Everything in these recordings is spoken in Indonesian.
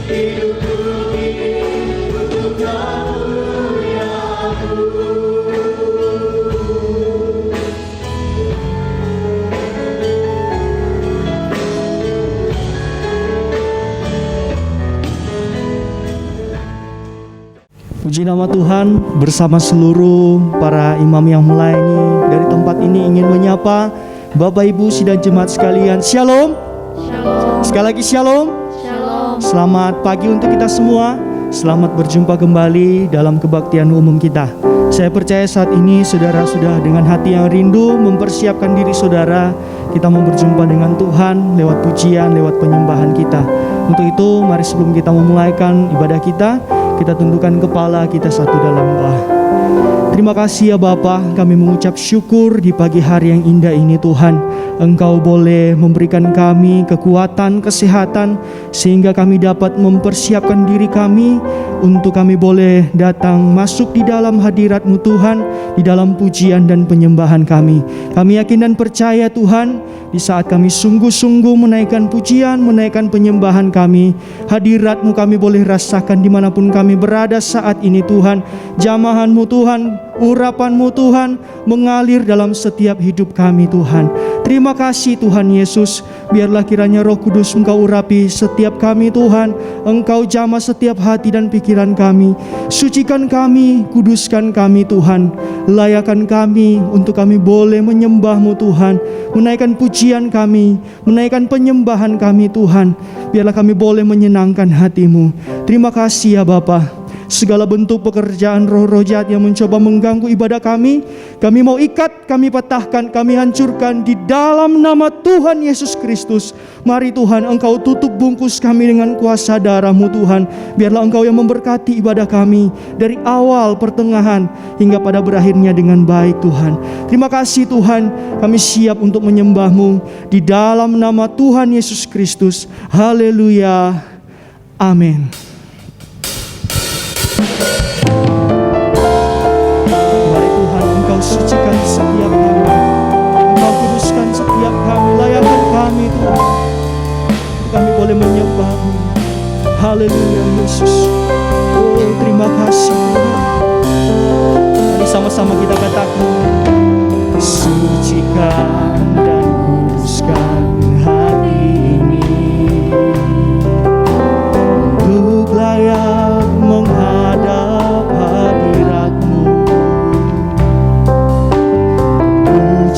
Puji nama Tuhan, bersama seluruh para imam yang melayani dari tempat ini ingin menyapa Bapak Ibu sidang jemaat sekalian. Shalom. Shalom. Sekali lagi shalom. Shalom. Selamat pagi untuk kita semua. Selamat berjumpa kembali dalam kebaktian umum kita. Saya percaya saat ini saudara sudah dengan hati yang rindu mempersiapkan diri saudara. Kita mau berjumpa dengan Tuhan lewat pujian, lewat penyembahan kita. Untuk itu mari sebelum kita memulaikan ibadah kita tundukkan kepala kita satu dalam doa. Terima kasih ya Bapa, kami mengucap syukur di pagi hari yang indah ini Tuhan. Engkau boleh memberikan kami kekuatan, kesehatan, sehingga kami dapat mempersiapkan diri kami untuk kami boleh datang masuk di dalam hadirat-Mu Tuhan, di dalam pujian dan penyembahan kami. Kami yakin dan percaya Tuhan, di saat kami sungguh-sungguh menaikkan pujian, menaikkan penyembahan kami, hadirat-Mu kami boleh rasakan dimanapun kami berada saat ini Tuhan. Jamahan-Mu Tuhan, urapan-Mu Tuhan mengalir dalam setiap hidup kami Tuhan. Terima kasih Tuhan Yesus. Biarlah kiranya Roh Kudus Engkau urapi setiap kami Tuhan. Engkau jamah setiap hati dan pikiran kami. Sucikan kami, kuduskan kami Tuhan. Layakan kami untuk kami boleh menyembah-Mu Tuhan. Menaikkan pujian kami, menaikkan penyembahan kami Tuhan. Biarlah kami boleh menyenangkan hati-Mu. Terima kasih ya Bapa. Segala bentuk pekerjaan roh-roh jahat yang mencoba mengganggu ibadah kami mau ikat, kami patahkan, kami hancurkan di dalam nama Tuhan Yesus Kristus. Mari Tuhan, Engkau tutup bungkus kami dengan kuasa darah-Mu Tuhan. Biarlah Engkau yang memberkati ibadah kami dari awal, pertengahan, hingga pada berakhirnya dengan baik Tuhan. Terima kasih Tuhan, kami siap untuk menyembah-Mu di dalam nama Tuhan Yesus Kristus. Haleluya. Amin. Mari Tuhan, Engkau sucikan setiap kami, Engkau kuduskan setiap kami, layakkan kami Tuhan, untuk kami boleh menyembah-Mu. Haleluya Yesus. Oh terima kasih Tuhan. Mari sama-sama kita katakan, sucikan dan kuduskan hati ini untuk layak menghadap hadirat-Mu.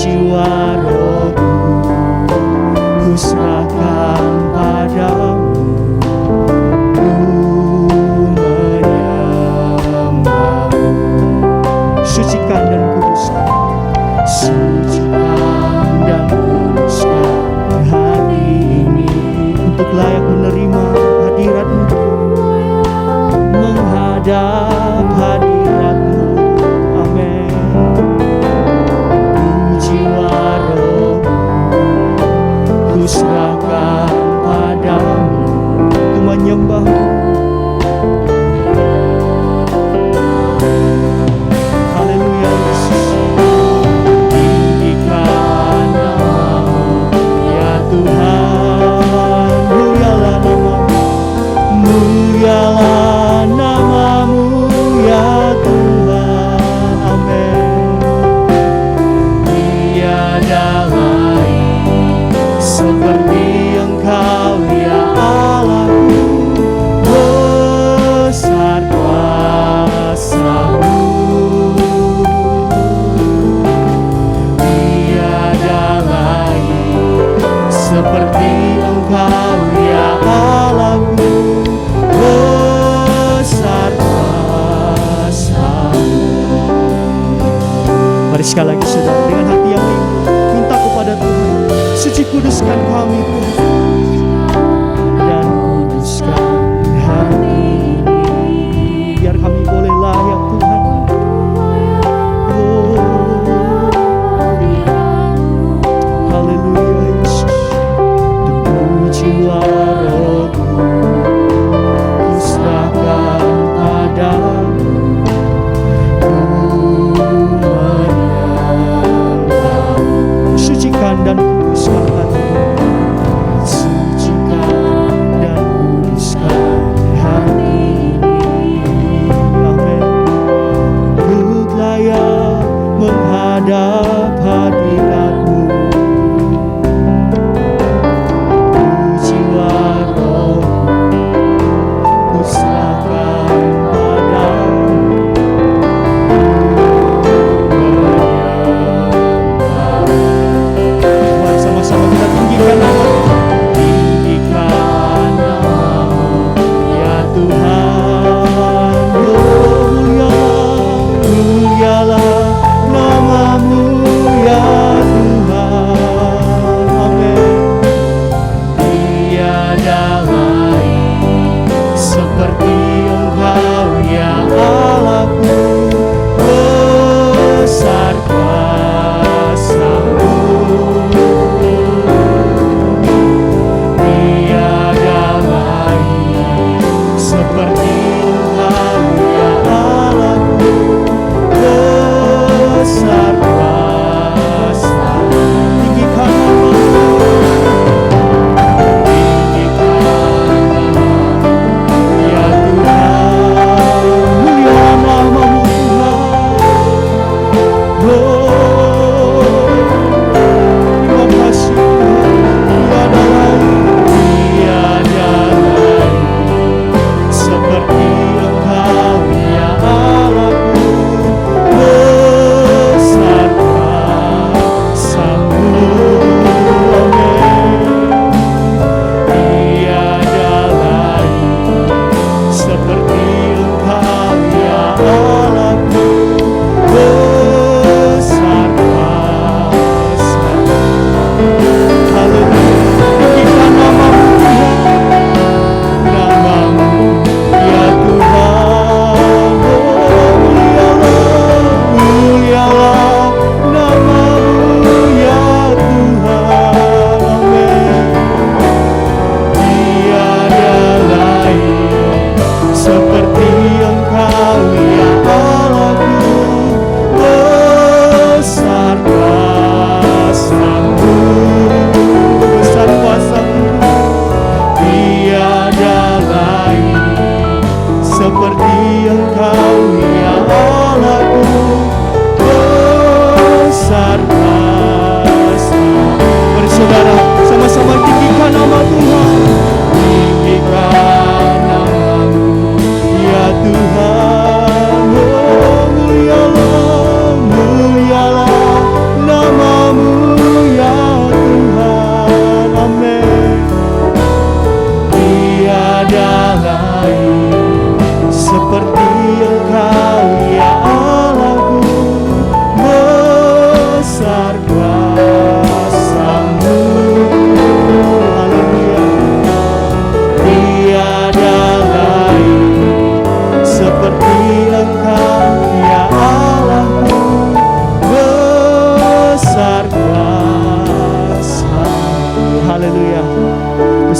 Jiwa rohku ku serahkan padamu, ku menyembah-Mu. Sucikan dan kuduskan, sucikan dan kuduskan hati ini untuk layak menerima hadirat-Mu, menghadap hadirat-Mu. Amin. Jiwa rohku ku serahkan padamu, ku menyembah-Mu. Haleluya Yesus. Tinggikan nama-Mu ya Tuhan, mulialah nama-Mu, mulialah nama-Mu ya Tuhan. Amin. Tiada lain seperti Engkau ya Allahku, besar kuasa-Mu. Tiada lain seperti Engkau ya Allahku, besar kuasa-Mu. Mari sekali lagi saudara, dengan hati yang rindu minta kepada Tuhan, suci kuduskan kami Tuhan, dan kuduskan hati ini, biar kami boleh layak Tuhan. Oh, haleluya Yesus. Teguh jiwa rohku ku serahkan padamu, ku menyembah-Mu. Sucikan dan kuduskan hati, sucikan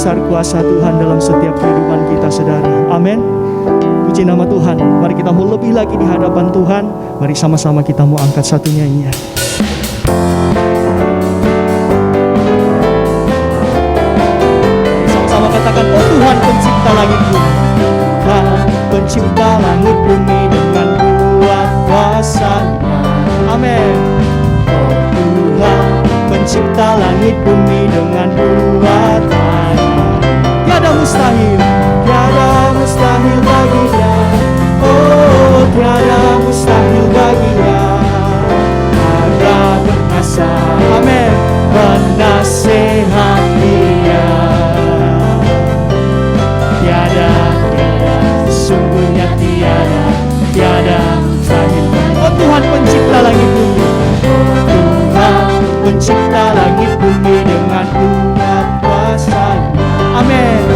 besar kuasa Tuhan dalam setiap kehidupan kita, saudara. Amin. Puji nama Tuhan. Mari kita mau lebih lagi di hadapan Tuhan. Mari sama-sama kita mau angkat satu nyanyian. Sama-sama katakan, oh Tuhan pencipta langit bumi. Tuhan pencipta langit bumi dengan kuat kuasa-Nya. Amin. Oh Tuhan pencipta langit bumi dengan kuasa-Nya. Tiada mustahil, tiada mustahil baginya. Oh, tiada mustahil baginya. Allah berkuasa, amin, penasehat Dia. Tiada, sungguhnya tiada, tiada mustahil. Oh Tuhan pencipta langit bumi. Tuhan pencipta langit bumi dengan kuat kuasa-Nya. Amin.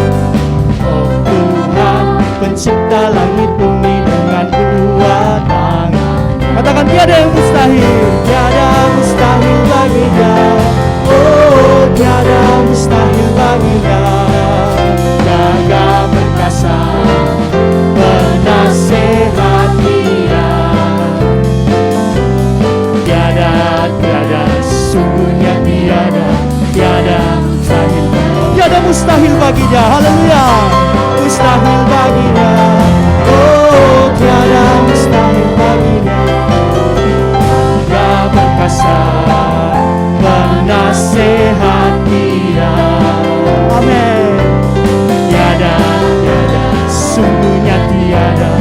Oh Tuhan pencipta langit bumi dengan kuat tangan. Katakan tiada yang mustahil, tiada mustahil baginya. Oh tiada mustahil baginya. Jaga perkasa, penasehat Dia. Tiada, tiada, sungguhnya tiada, tiada mustahil. Tiada mustahil baginya, haleluya. Mustahil baginya, oh tiada mustahil baginya. Dia berkuasa, penasehat Dia. Amin. Tiada, tiada, sungguhnya tiada,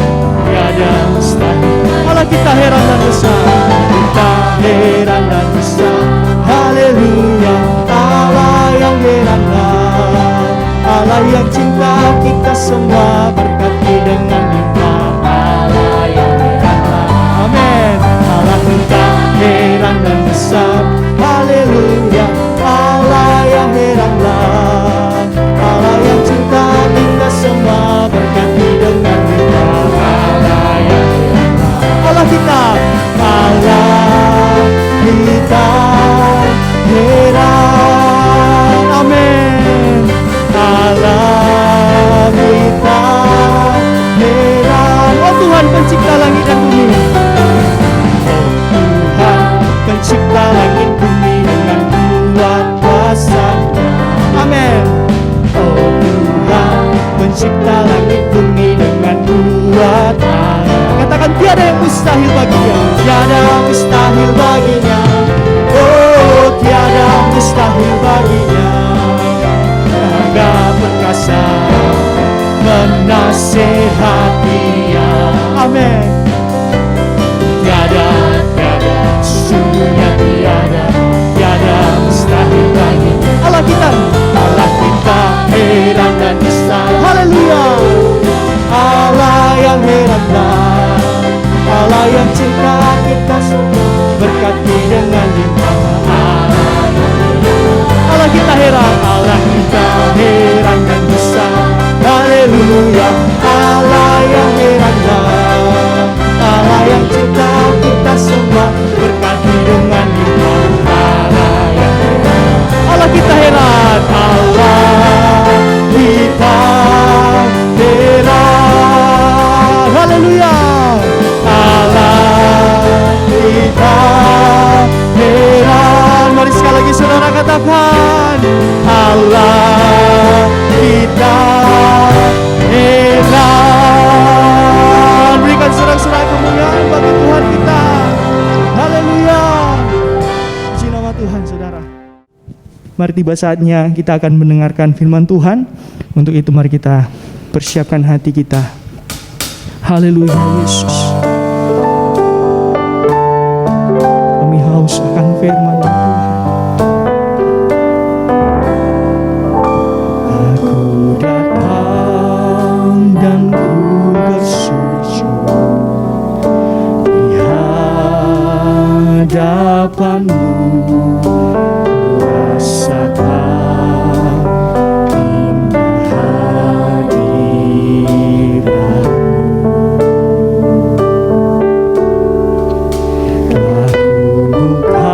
tiada mustahil. Allah kita heran dan besar, kita heran dan besar. Haleluya, Allah yang heranlah, Allah yang cinta kita semua, berkati dengan limpah. Allah yang heranlah, amin. Allah kita heran dan besar. Haleluya, Allah yang heranlah, Allah yang cinta kita semua, berkati dengan limpah. Allah yang heranlah, Allah kita, Allah kita heran, amin. Allah kita heran. Oh Tuhan pencipta langit dan bumi. Oh Tuhan pencipta langit bumi dengan kuat kuasa-Nya. Amin. Oh Tuhan pencipta langit bumi dengan kuat tangan. Katakan tiada yang mustahil baginya, tiada mustahil baginya. Oh tiada mustahil baginya. Jaga perkasa, penasehat Dia. Amin. Tiada, tiada, sungguhnya tiada, tiada mustahil baginya. Allah kita heran dan besar. Haleluya. Allah yang heranlah, Allah yang cinta kita semua, berkati dengan limpah. Allah kita heran, Allah kita heran dan besar. Haleluya, Allah yang heranlah, Allah yang cinta kita semua, berkati dengan limpah. Allah yang heran, Allah kita heran, Allah kita heran. Haleluya, Allah kita heran. Mari sekali lagi saudara katakan, Allah kita heran. Berikan sorak-sorai kemuliaan bagi Tuhan kita. Haleluya. Puji nama Tuhan saudara. Mari tiba saatnya kita akan mendengarkan firman Tuhan. Untuk itu mari kita persiapkan hati kita. Haleluya Yesus. Kami haus akan firman Tuhan. Aku datang dan ku bersujud di hadapan-Mu. Rasakan indah hadirat-Mu. Telah ku buka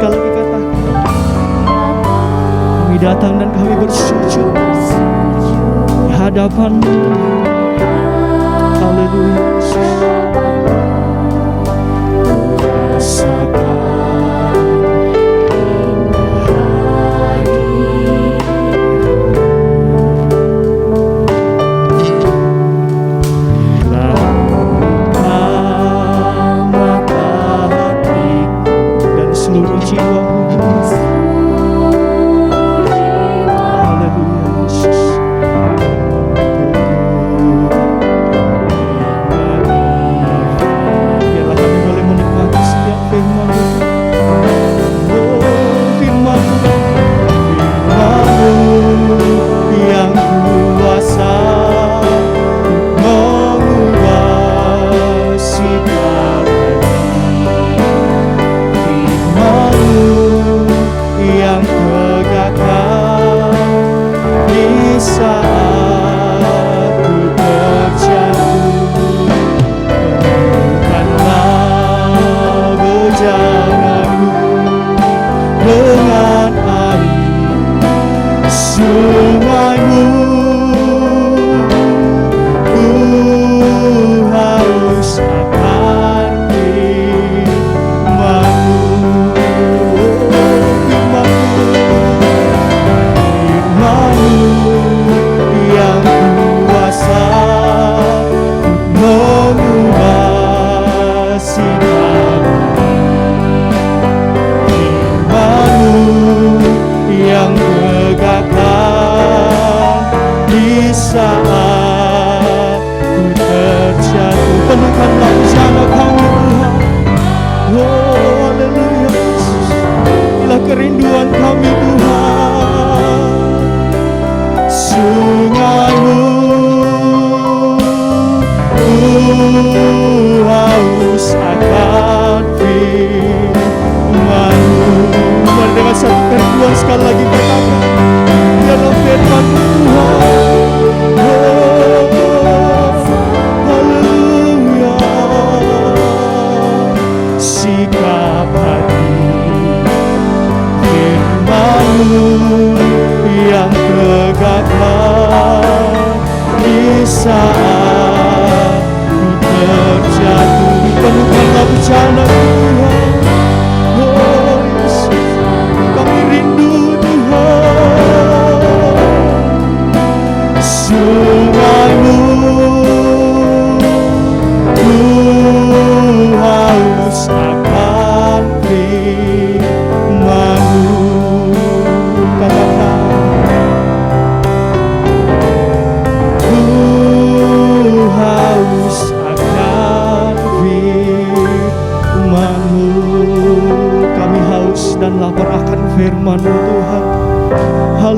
sekali lagi katakan, kami datang dan kami bersujud di hadapan-Mu. Haleluya Yesus.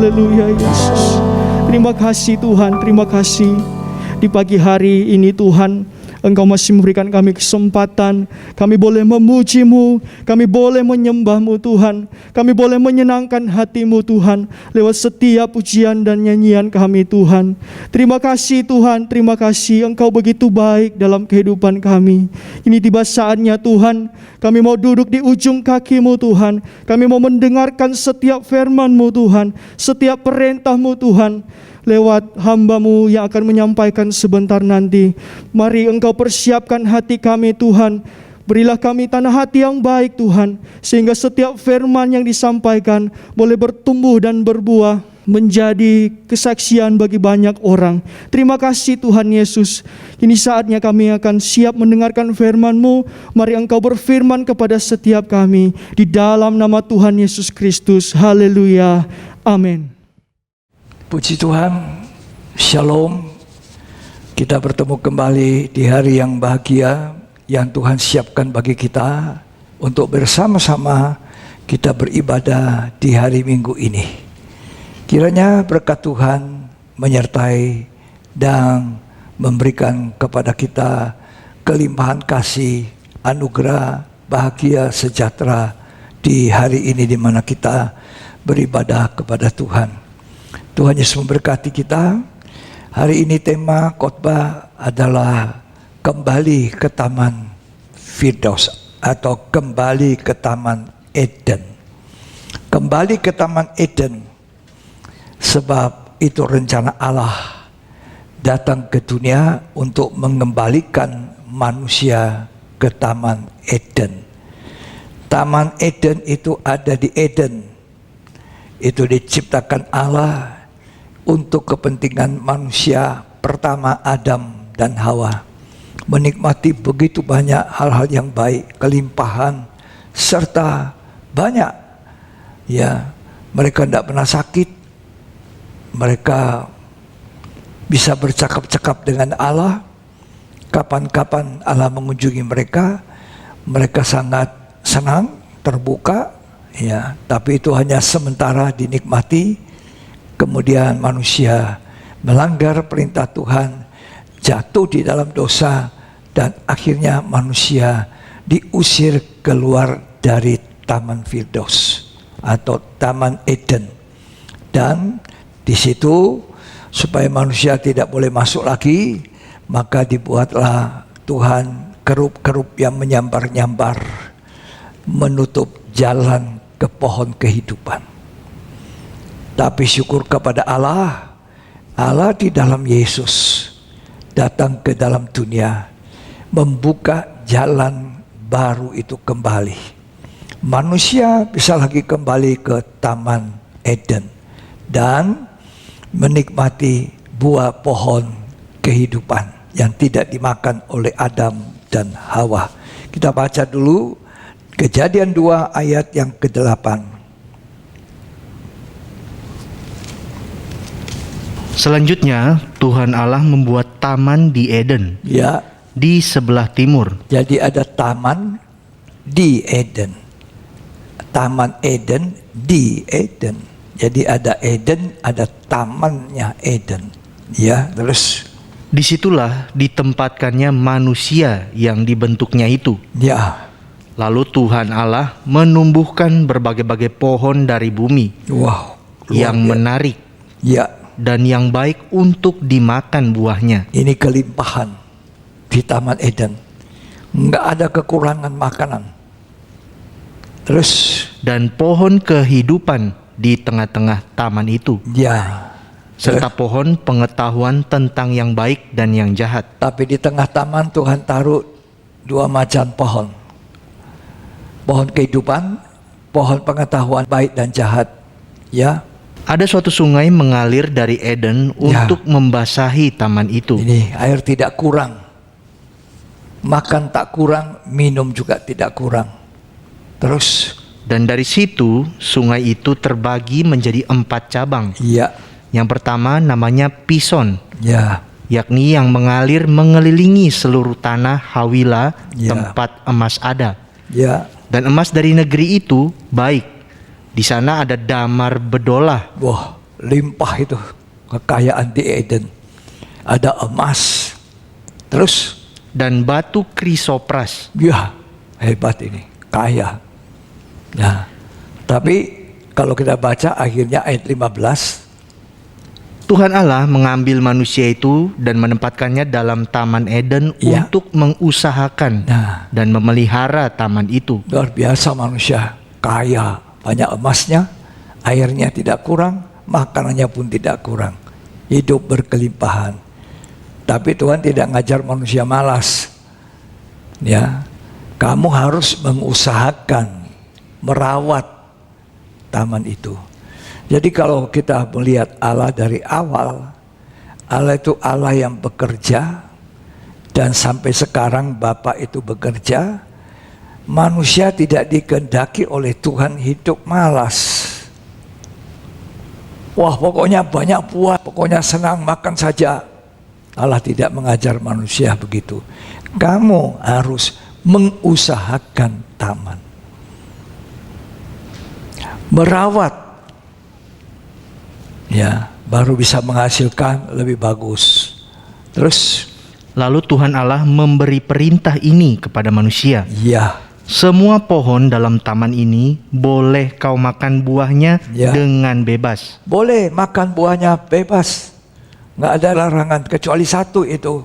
Haleluya Yesus. Terima kasih Tuhan, terima kasih. Di pagi hari ini Tuhan, Engkau masih memberikan kami kesempatan. Kami boleh memuji-Mu, kami boleh menyembah-Mu Tuhan. Kami boleh menyenangkan hati-Mu Tuhan, lewat setiap pujian dan nyanyian kami Tuhan. Terima kasih Tuhan, terima kasih. Engkau begitu baik dalam kehidupan kami. Ini tiba saatnya Tuhan, kami mau duduk di ujung kaki-Mu Tuhan. Kami mau mendengarkan setiap firman-Mu Tuhan, setiap perintah-Mu Tuhan, lewat hamba-Mu yang akan menyampaikan sebentar nanti. Mari Engkau persiapkan hati kami Tuhan. Berilah kami tanah hati yang baik Tuhan, sehingga setiap firman yang disampaikan boleh bertumbuh dan berbuah menjadi kesaksian bagi banyak orang. Terima kasih Tuhan Yesus. Kini saatnya kami akan siap mendengarkan firman-Mu. Mari Engkau berfirman kepada setiap kami, di dalam nama Tuhan Yesus Kristus. Haleluya. Amin. Puji Tuhan, Shalom. Kita bertemu kembali di hari yang bahagia yang Tuhan siapkan bagi kita untuk bersama-sama kita beribadah di hari Minggu ini. Kiranya berkat Tuhan menyertai dan memberikan kepada kita kelimpahan kasih, anugerah, bahagia, sejahtera di hari ini di mana kita beribadah kepada Tuhan. Tuhan Yesus memberkati kita. Hari ini tema khotbah adalah kembali ke Taman Firdaus atau kembali ke Taman Eden. kembali ke Taman Eden, sebab itu rencana Allah datang ke dunia untuk mengembalikan manusia ke Taman Eden. Taman Eden itu ada di Eden. Itu diciptakan Allah untuk kepentingan manusia pertama, Adam dan Hawa. Menikmati begitu banyak hal-hal yang baik, kelimpahan, serta banyak. Ya, mereka tidak pernah sakit. Mereka bisa bercakap-cakap dengan Allah. Kapan-kapan Allah mengunjungi mereka, mereka sangat senang, terbuka, ya. Tapi itu hanya sementara dinikmati. Kemudian manusia melanggar perintah Tuhan, jatuh di dalam dosa, dan akhirnya manusia diusir keluar dari Taman Firdaus atau Taman Eden. Dan di situ supaya manusia tidak boleh masuk lagi, maka dibuatlah Tuhan kerup-kerup yang menyambar-nyambar menutup jalan ke pohon kehidupan. Tapi syukur kepada Allah, Allah di dalam Yesus datang ke dalam dunia, membuka jalan baru itu kembali. Manusia bisa lagi kembali ke Taman Eden dan menikmati buah pohon kehidupan yang tidak dimakan oleh Adam dan Hawa. Kita baca dulu Kejadian 2 ayat yang ke-8. Selanjutnya Tuhan Allah membuat taman di Eden, Ya, di sebelah timur. jadi ada taman di Eden. Taman Eden di Eden. Jadi ada Eden, ada tamannya Eden. Ya, terus Disitulah ditempatkannya manusia yang dibentuknya itu. ya, Lalu Tuhan Allah menumbuhkan berbagai-bagai pohon dari bumi wow, luar yang biasa. menarik Ya, dan yang baik untuk dimakan buahnya. ini kelimpahan di Taman Eden. Enggak ada kekurangan makanan. Terus Dan pohon kehidupan di tengah-tengah taman itu, ya, serta pohon pengetahuan tentang yang baik dan yang jahat. tapi di tengah taman Tuhan taruh 2 macam pohon. Pohon kehidupan, pohon pengetahuan baik dan jahat. Ya, Ada suatu sungai mengalir dari Eden Ya. untuk membasahi taman itu. ini air tidak kurang. Makan tak kurang, minum juga tidak kurang. Terus, Dan dari situ sungai itu terbagi menjadi 4 cabang. ya, Yang pertama namanya Pison, ya, yakni yang mengalir mengelilingi seluruh tanah Hawila, Ya. tempat emas ada. ya. Dan emas dari negeri itu baik. Di sana ada damar bedolah, Wah, limpah itu kekayaan di Eden. Ada emas. Terus, dan batu krisopras. ya, hebat ini, kaya. Nah, tapi kalau kita baca akhirnya ayat 15, Tuhan Allah mengambil manusia itu dan menempatkannya dalam Taman Eden Ya. untuk mengusahakan Nah. dan memelihara taman itu. luar biasa manusia, kaya, banyak emasnya, airnya tidak kurang, makanannya pun tidak kurang. Hidup berkelimpahan. Tapi Tuhan tidak ngajar manusia malas. Ya, kamu harus mengusahakan, merawat taman itu. Jadi kalau kita melihat Allah dari awal, Allah itu Allah yang bekerja, dan sampai sekarang Bapa itu bekerja. Manusia tidak dikehendaki oleh Tuhan hidup malas. Wah, pokoknya banyak buah, pokoknya senang makan saja. Allah tidak mengajar manusia begitu. Kamu harus mengusahakan taman, merawat, ya, baru bisa menghasilkan lebih bagus. Terus, Lalu Tuhan Allah memberi perintah ini kepada manusia. ya, Semua pohon dalam taman ini boleh kau makan buahnya Ya. dengan bebas. boleh makan buahnya bebas. Nggak ada larangan kecuali satu itu.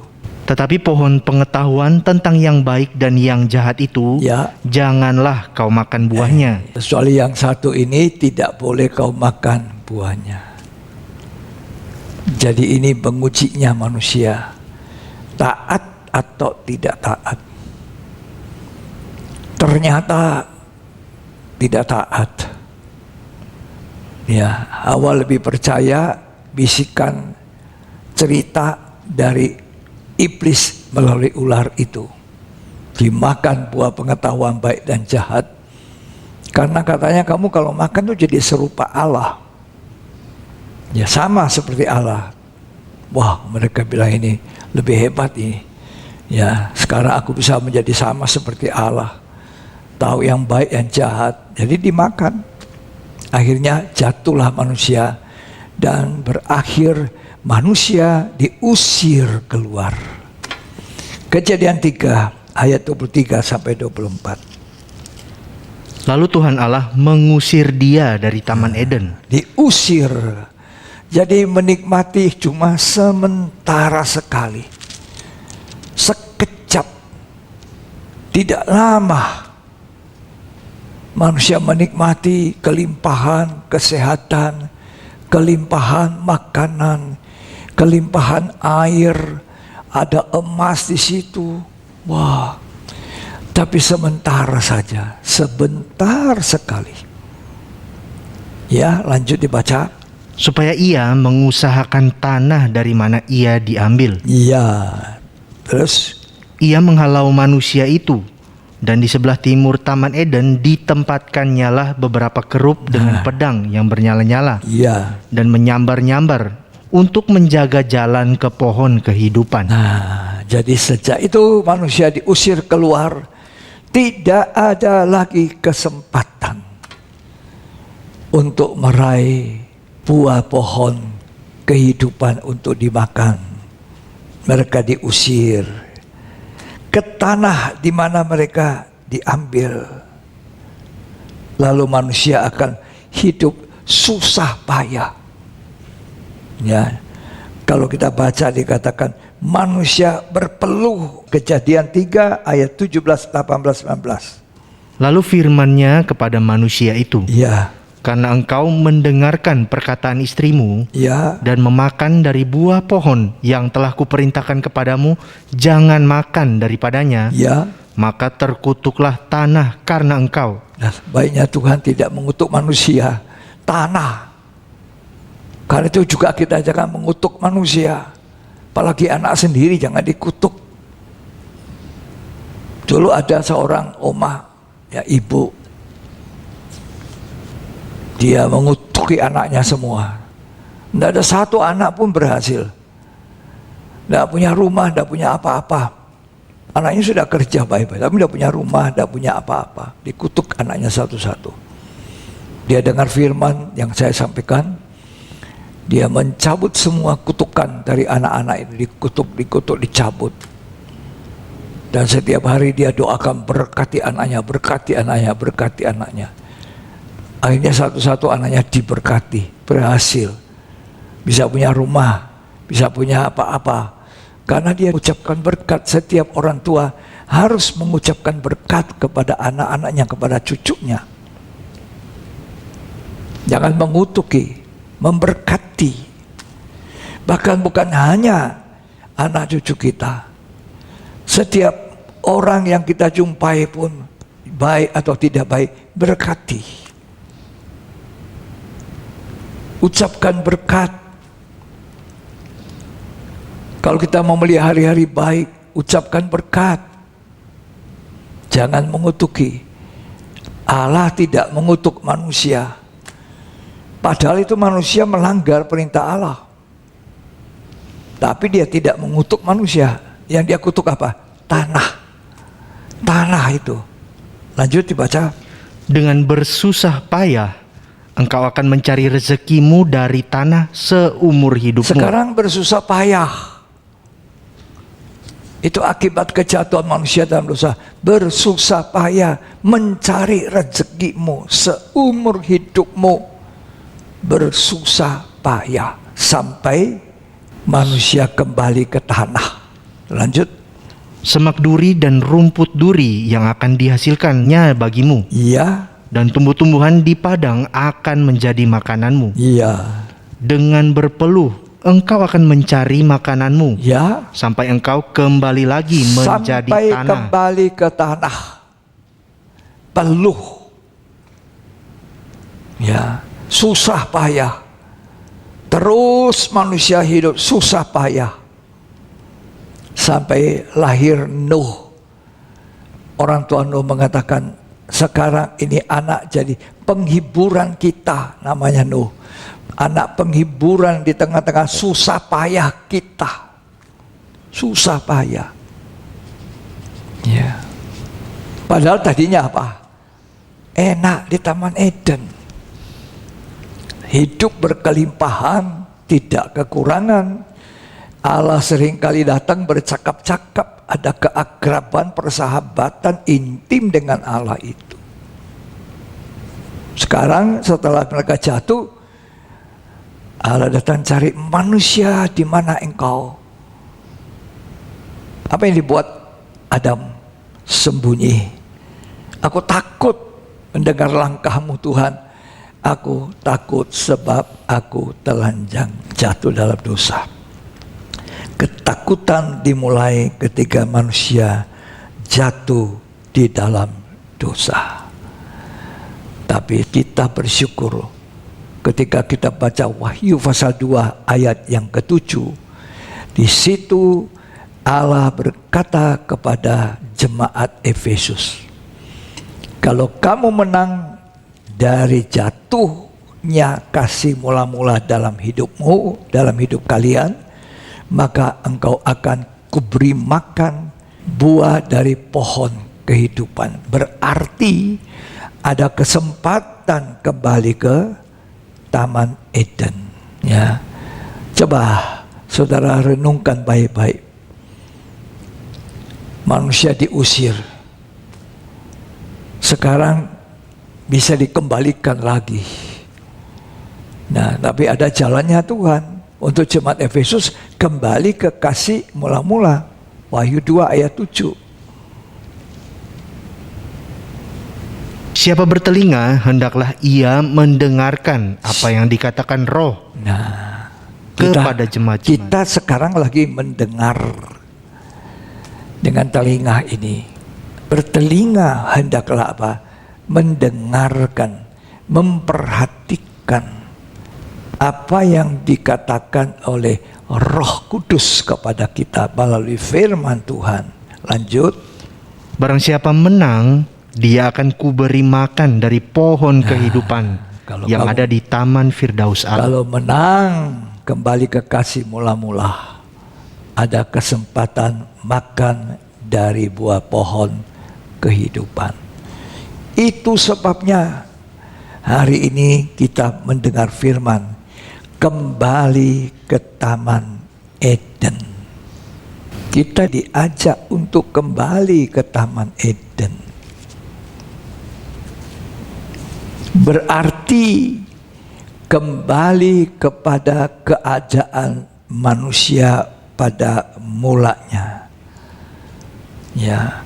Tetapi pohon pengetahuan tentang yang baik dan yang jahat itu, Ya. janganlah kau makan buahnya. Kecuali yang satu ini tidak boleh kau makan buahnya. Jadi ini mengujinya manusia, taat atau tidak taat. Ternyata tidak taat. Ya, awal lebih percaya bisikan cerita dari iblis melalui ular itu. Dimakan buah pengetahuan baik dan jahat. Karena katanya kamu kalau makan tuh jadi serupa Allah. Ya sama seperti Allah. Wah, mereka bilang ini lebih hebat ini. Ya, sekarang aku bisa menjadi sama seperti Allah. Tahu yang baik yang jahat. Jadi dimakan. Akhirnya jatuhlah manusia dan berakhir manusia diusir keluar. Kejadian 3 ayat 23 sampai 24. Lalu Tuhan Allah mengusir dia dari Taman Eden. Diusir. Jadi menikmati cuma sementara sekali. Sekejap. Tidak lama. Manusia menikmati kelimpahan kesehatan, kelimpahan makanan, kelimpahan air, ada emas di situ. Wah, tapi sementara saja, sebentar sekali. Ya, lanjut dibaca. Supaya ia mengusahakan tanah dari mana ia diambil. Iya, terus Ia menghalau manusia itu, dan di sebelah timur Taman Eden ditempatkannya lah beberapa kerup dengan pedang yang bernyala-nyala, iya. dan menyambar-nyambar untuk menjaga jalan ke pohon kehidupan. Nah, jadi sejak itu manusia diusir keluar, tidak ada lagi kesempatan untuk meraih buah pohon kehidupan untuk dimakan. Mereka diusir ke tanah di mana mereka diambil. Lalu manusia akan hidup susah payah. Ya, kalau kita baca dikatakan manusia berpeluh. Kejadian 3 ayat 17, 18, 19. Lalu firman-Nya kepada manusia itu, Ya, karena engkau mendengarkan perkataan istrimu ya, dan memakan dari buah pohon yang telah kuperintahkan kepadamu, jangan makan daripadanya, ya. maka terkutuklah tanah karena engkau. Nah, baiknya Tuhan tidak mengutuk manusia, tanah. Karena itu juga kita jangan mengutuk manusia. Apalagi anak sendiri jangan dikutuk. Dulu ada seorang omah, ya ibu. Dia mengutuki anaknya semua. Tidak ada satu anak pun berhasil. Tidak punya rumah, tidak punya apa-apa. Anaknya sudah kerja baik-baik, tapi tidak punya rumah, tidak punya apa-apa. Dikutuk anaknya satu-satu. Dia dengar firman yang saya sampaikan. Dia mencabut semua kutukan dari anak-anak ini. Dikutuk, dicabut. Dan setiap hari dia doakan, berkati anaknya, berkati anaknya, berkati anaknya. Akhirnya satu-satu anaknya diberkati, berhasil. Bisa punya rumah, bisa punya apa-apa. Karena dia ucapkan berkat. Setiap orang tua harus mengucapkan berkat kepada anak-anaknya, kepada cucunya. Jangan mengutuki, memberkati. Bahkan bukan hanya anak cucu kita. Setiap orang yang kita jumpai pun, baik atau tidak baik, berkati. Ucapkan berkat. Kalau kita mau melihat hari-hari baik, ucapkan berkat. Jangan mengutuki. Allah tidak mengutuk manusia. Padahal itu manusia melanggar perintah Allah. Tapi dia tidak mengutuk manusia. Yang dia kutuk apa? Tanah. Tanah itu. Lanjut dibaca. Dengan bersusah payah engkau akan mencari rezekimu dari tanah seumur hidupmu. Sekarang bersusah payah. Itu akibat kejatuhan manusia dalam dosa. Bersusah payah mencari rezekimu seumur hidupmu. Bersusah payah sampai manusia kembali ke tanah. Lanjut. Semak duri dan rumput duri yang akan dihasilkannya bagimu, Iya, dan tumbuh-tumbuhan di padang akan menjadi makananmu. iya, Dengan berpeluh engkau akan mencari makananmu, ya. sampai engkau kembali lagi menjadi Sampai tanah. kembali ke tanah. Peluh. Ya, susah payah. Terus manusia hidup susah payah. Sampai lahir Nuh. Orang tua Nuh mengatakan, sekarang ini anak jadi penghiburan kita, namanya Nuh. Anak penghiburan di tengah-tengah susah payah kita. Susah payah. Ya. Padahal tadinya apa? Enak di Taman Eden. Hidup berkelimpahan, tidak kekurangan. Allah seringkali datang bercakap-cakap, ada keakraban, persahabatan intim dengan Allah itu. Sekarang setelah mereka jatuh, Allah datang cari manusia, di mana engkau? Apa yang dibuat Adam? Sembunyi. Aku takut mendengar langkahmu Tuhan. Aku takut sebab aku telanjang, jatuh dalam dosa. Ketakutan dimulai ketika manusia jatuh di dalam dosa. Tapi kita bersyukur ketika kita baca Wahyu pasal 2 ayat yang ke-7. Di situ Allah berkata kepada jemaat Efesus, kalau kamu menang dari jatuhnya kasih mula-mula dalam hidupmu, dalam hidup kalian, maka engkau akan kuberi makan buah dari pohon kehidupan. Berarti ada kesempatan kembali ke Taman Eden. Ya, coba saudara renungkan baik-baik. Manusia diusir, sekarang bisa dikembalikan lagi. Nah, tapi ada jalannya Tuhan. Untuk jemaat Efesus kembali ke kasih mula-mula. Wahyu 2 ayat 7. Siapa bertelinga, hendaklah ia mendengarkan apa yang dikatakan Roh Nah, kepada jemaat-jemaat. kita sekarang lagi mendengar dengan telinga ini. Bertelinga hendaklah apa? Mendengarkan, memperhatikan apa yang dikatakan oleh Roh Kudus kepada kita melalui firman Tuhan. Lanjut. Barang siapa menang, dia akan kuberi makan dari pohon kehidupan yang ada di Taman Firdaus Allah. Kalau menang kembali ke kasih mula-mula, ada kesempatan makan dari buah pohon kehidupan. Itu sebabnya hari ini kita mendengar firman, kembali ke Taman Eden. Kita diajak untuk kembali ke Taman Eden. Berarti kembali kepada keadaan manusia pada mulanya. Ya,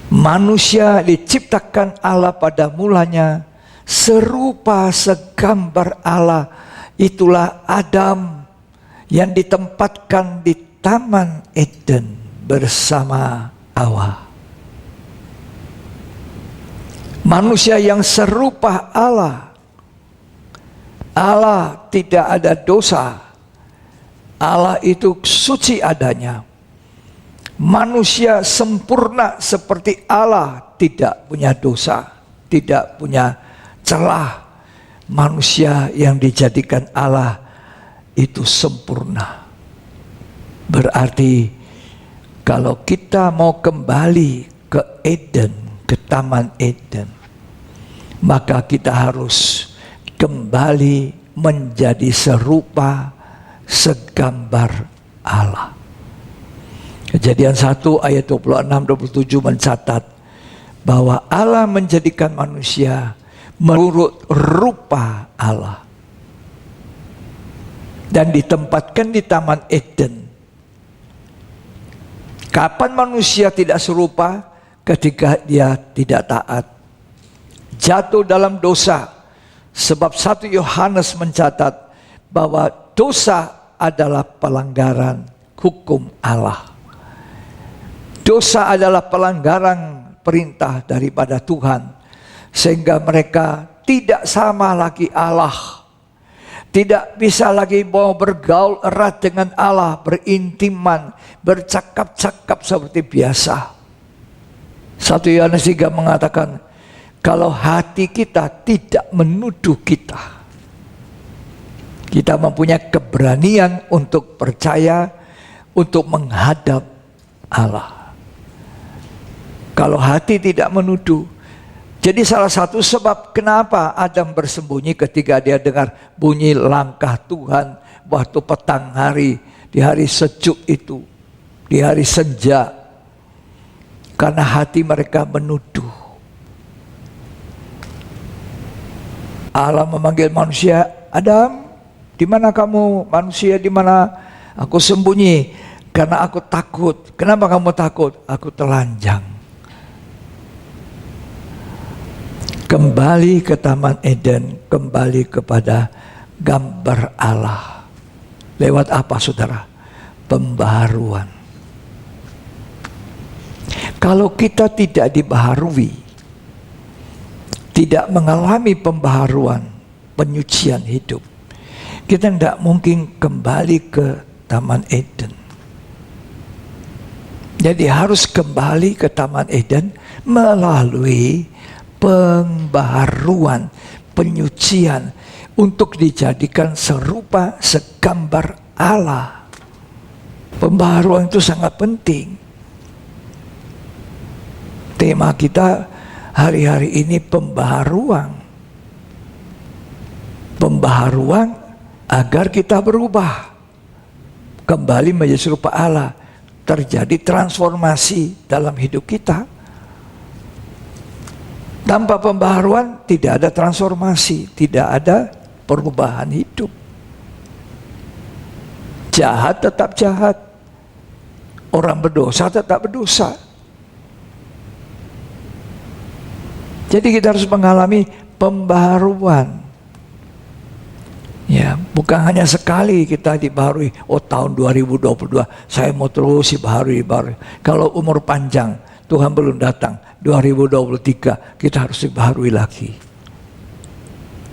manusia diciptakan Allah pada mulanya serupa segambar Allah. Itulah Adam yang ditempatkan di Taman Eden bersama Hawa. Manusia yang serupa Allah. Allah tidak ada dosa. Allah itu suci adanya. Manusia sempurna seperti Allah, tidak punya dosa, tidak punya celah. Manusia yang dijadikan Allah itu sempurna. Berarti kalau kita mau kembali ke Eden, ke Taman Eden, maka kita harus kembali menjadi serupa segambar Allah. Kejadian 1 ayat 26-27 mencatat bahwa Allah menjadikan manusia menurut rupa Allah dan ditempatkan di Taman Eden. Kapan manusia tidak serupa? Ketika dia tidak taat, jatuh dalam dosa. Sebab 1 Yohanes mencatat bahwa dosa adalah pelanggaran hukum Allah. Dosa adalah pelanggaran perintah daripada Tuhan, sehingga mereka tidak sama lagi Allah. Tidak bisa lagi mau bergaul erat dengan Allah, berintiman, bercakap-cakap seperti biasa. 1 Yohanes 3 mengatakan, kalau hati kita tidak menuduh kita, kita mempunyai keberanian untuk percaya, untuk menghadap Allah. Kalau hati tidak menuduh. Jadi salah satu sebab kenapa Adam bersembunyi ketika dia dengar bunyi langkah Tuhan waktu petang hari, di hari sejuk itu, di hari senja. Karena hati mereka menuduh. Allah memanggil manusia, Adam, di mana kamu? Manusia, di mana? Aku sembunyi karena aku takut. Kenapa kamu takut? Aku telanjang. Kembali ke Taman Eden, kembali kepada gambar Allah. Lewat apa, saudara? Pembaharuan. Kalau kita tidak dibaharui, tidak mengalami pembaharuan, penyucian hidup, kita tidak mungkin kembali ke Taman Eden. Jadi harus kembali ke Taman Eden melalui pembaharuan, penyucian untuk dijadikan serupa segambar Allah. Pembaharuan itu sangat penting. Tema kita hari-hari ini pembaharuan. Pembaharuan agar kita berubah, kembali menjadi serupa Allah, terjadi transformasi dalam hidup kita. Tanpa pembaharuan tidak ada transformasi, tidak ada perubahan hidup. Jahat tetap jahat, orang berdosa tetap berdosa. Jadi kita harus mengalami pembaharuan. Ya, bukan hanya sekali kita dibaharui. Oh, tahun 2022 saya mau terus dibaharui. Kalau umur panjang, Tuhan belum datang, 2023 kita harus dibaharui lagi.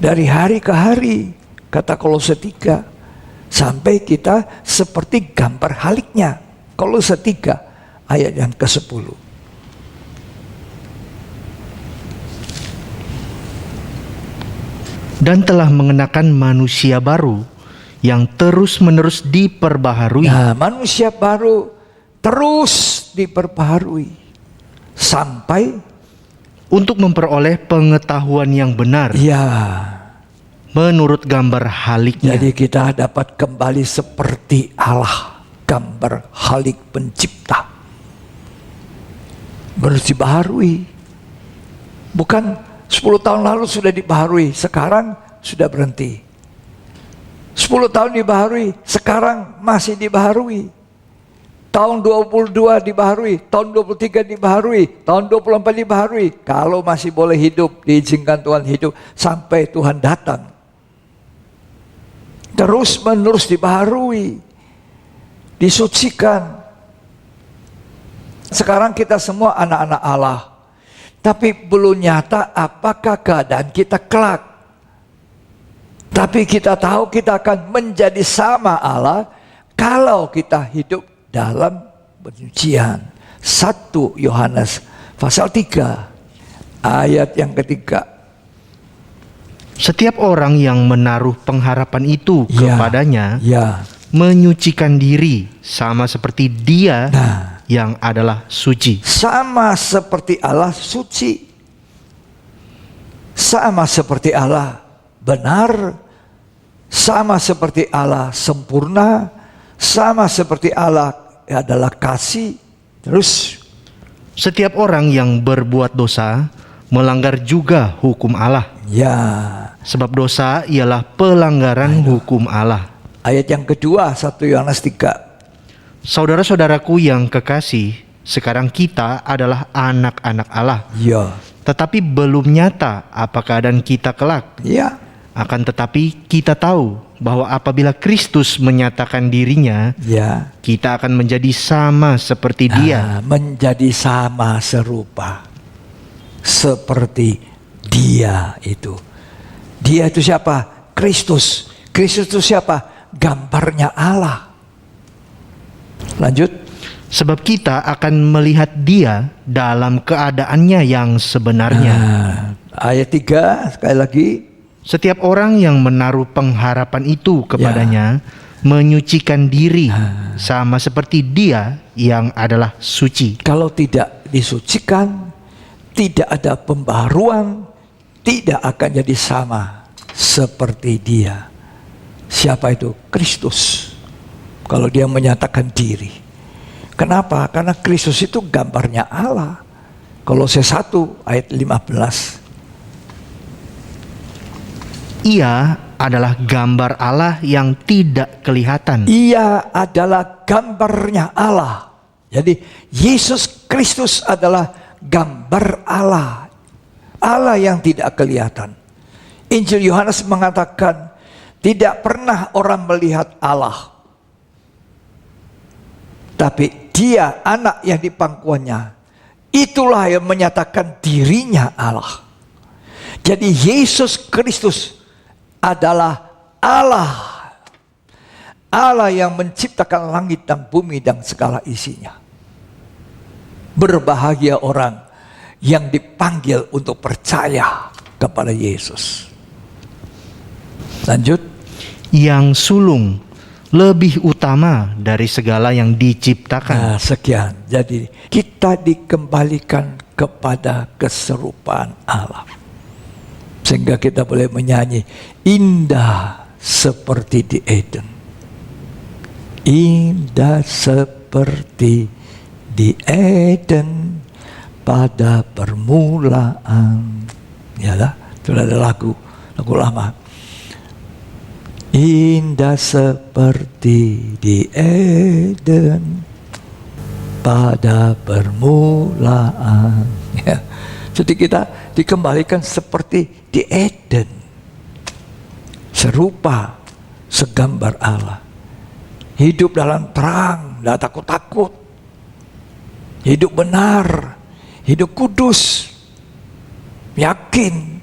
Dari hari ke hari, kata Kolose 3, sampai kita seperti gambar haliknya. Kolose 3 ayat yang ke-10. Dan telah mengenakan manusia baru yang terus-menerus diperbaharui. Nah, manusia baru terus diperbaharui sampai untuk memperoleh pengetahuan yang benar. Ya, menurut gambar haliknya. jadi kita dapat kembali seperti Allah, gambar halik pencipta. Harus dibaharui. Bukan 10 tahun lalu sudah dibaharui, sekarang sudah berhenti. 10 tahun dibaharui, sekarang masih dibaharui. Tahun 22 dibaharui, tahun 23 dibaharui, tahun 24 dibaharui. Kalau masih boleh hidup, diizinkan Tuhan hidup sampai Tuhan datang. Terus menerus dibaharui, disucikan. Sekarang kita semua anak-anak Allah. Tapi belum nyata apakah keadaan kita kelak. Tapi kita tahu kita akan menjadi sama Allah kalau kita hidup dalam penyucian. 1 Yohanes pasal 3 ayat yang ketiga. Setiap orang yang menaruh pengharapan itu kepadanya menyucikan diri sama seperti Dia yang adalah suci. Sama seperti Allah suci. Sama seperti Allah benar. Sama seperti Allah sempurna. Sama seperti Allah adalah kasih. Terus setiap orang yang berbuat dosa melanggar juga hukum Allah. Ya. Sebab dosa ialah pelanggaran hukum Allah. Ayat yang kedua 1 Yohanes 3. Saudara-saudaraku yang kekasih, sekarang kita adalah anak-anak Allah. Ya, Tetapi belum nyata apa keadaan kita kelak. ya, Akan tetapi kita tahu bahwa apabila Kristus menyatakan dirinya, ya. kita akan menjadi sama seperti Dia. Menjadi sama serupa seperti Dia itu. Dia itu siapa? Kristus. Kristus itu siapa? Gambarnya Allah. Lanjut. Sebab kita akan melihat Dia dalam keadaannya yang sebenarnya. Ayat 3 sekali lagi. Setiap orang yang menaruh pengharapan itu kepadanya menyucikan diri sama seperti Dia yang adalah suci. Kalau tidak disucikan, tidak ada pembaharuan, tidak akan jadi sama seperti Dia. Siapa itu? Kristus. Kalau Dia menyatakan diri. Kenapa? Karena Kristus itu gambarnya Allah. Kolose 1 ayat 15. Ia adalah gambar Allah yang tidak kelihatan. Ia adalah gambarnya Allah. Jadi Yesus Kristus adalah gambar Allah. Allah yang tidak kelihatan. Injil Yohanes mengatakan tidak pernah orang melihat Allah. Tapi Dia anak yang di pangkuannya, itulah yang menyatakan dirinya Allah. Jadi Yesus Kristus adalah Allah. Allah yang menciptakan langit dan bumi dan segala isinya. Berbahagia orang yang dipanggil untuk percaya kepada Yesus. Lanjut. Yang sulung lebih utama dari segala yang diciptakan. Nah, sekian. Jadi kita dikembalikan kepada keserupaan Allah. Sehingga kita boleh menyanyi, indah seperti di Eden. Indah seperti di Eden pada permulaan. Ya lah, itu ada lagu lama. Indah seperti di Eden pada permulaan. Ya. Jadi kita dikembalikan seperti di Eden, serupa, segambar Allah. Hidup dalam terang, tidak takut-takut. Hidup benar, hidup kudus, yakin.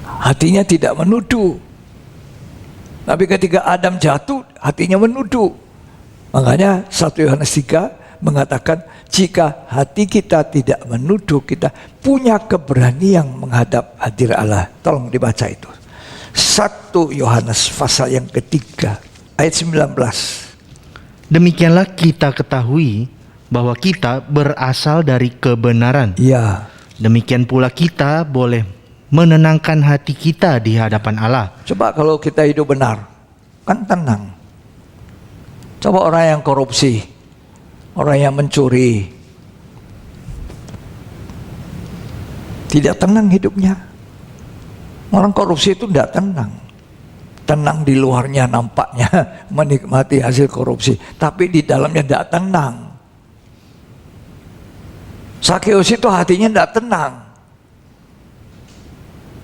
Hatinya tidak menuduh. Tapi ketika Adam jatuh, hatinya menuduh. Makanya 1 Yohanes 3 mengatakan, jika hati kita tidak menuduh, kita punya keberanian menghadap hadirat Allah. Tolong dibaca itu. 1 Yohanes pasal yang ketiga, ayat 19. Demikianlah kita ketahui bahwa kita berasal dari kebenaran. Ya. Demikian pula kita boleh menenangkan hati kita di hadapan Allah. Coba kalau kita hidup benar, kan tenang. Coba orang yang korupsi, orang yang mencuri, tidak tenang hidupnya. Orang korupsi itu tidak tenang. Tenang di luarnya nampaknya menikmati hasil korupsi, tapi di dalamnya tidak tenang. Sakeus itu hatinya tidak tenang.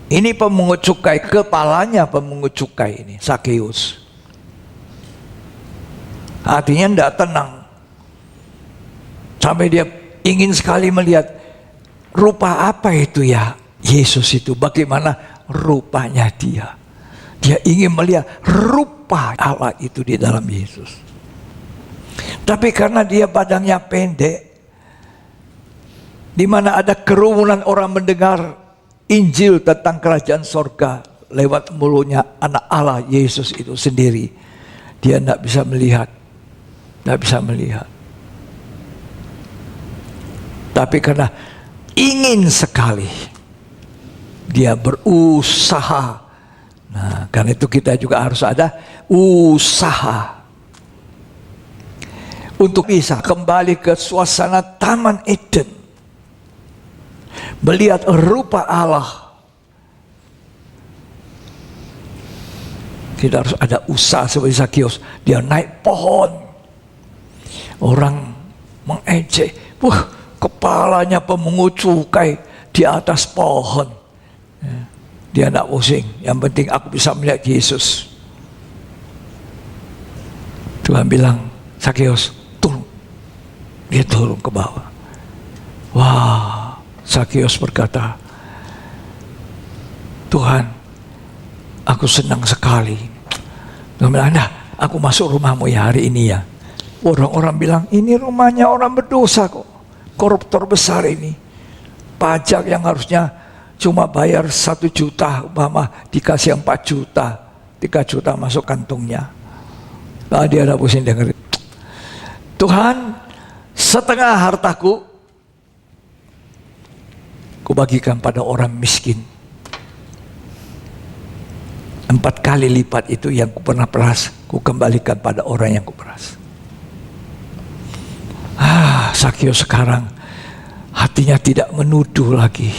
Ini pemungut cukai, kepalanya pemungut cukai ini, Sakeus. Hatinya tidak tenang. Sampai dia ingin sekali melihat rupa apa itu ya Yesus itu, bagaimana rupanya dia. Dia ingin melihat rupa Allah itu di dalam Yesus. Tapi karena dia badannya pendek, di mana ada kerumunan orang mendengar Injil tentang kerajaan sorga lewat mulutnya anak Allah Yesus itu sendiri, dia tidak bisa melihat, tidak bisa melihat. Tapi karena ingin sekali, dia berusaha. Nah, karena itu kita juga harus ada usaha untuk bisa kembali ke suasana Taman Eden, melihat rupa Allah Kita harus ada usaha seperti Zakius. Dia naik pohon. Orang mengejek. Wah, kepalanya pemungut cukai di atas pohon. Dia tidak pusing. Yang penting aku bisa melihat Yesus. Tuhan bilang, Zakius, turun. Dia turun ke bawah. Wah, Zakius berkata, Tuhan, aku senang sekali. Tuhan bilang, nah, aku masuk rumahmu ya hari ini ya. Orang-orang bilang, ini rumahnya orang berdosa kok. Koruptor besar ini. Pajak yang harusnya cuma bayar 1 juta, umpama dikasih 4 juta. 3 juta masuk kantongnya. Nah, dia ada pusing dengar. Tuhan, setengah hartaku kubagikan pada orang miskin. 4 kali lipat itu yang ku pernah peras, ku kembalikan pada orang yang ku peras. Zakius sekarang hatinya tidak menuduh lagi.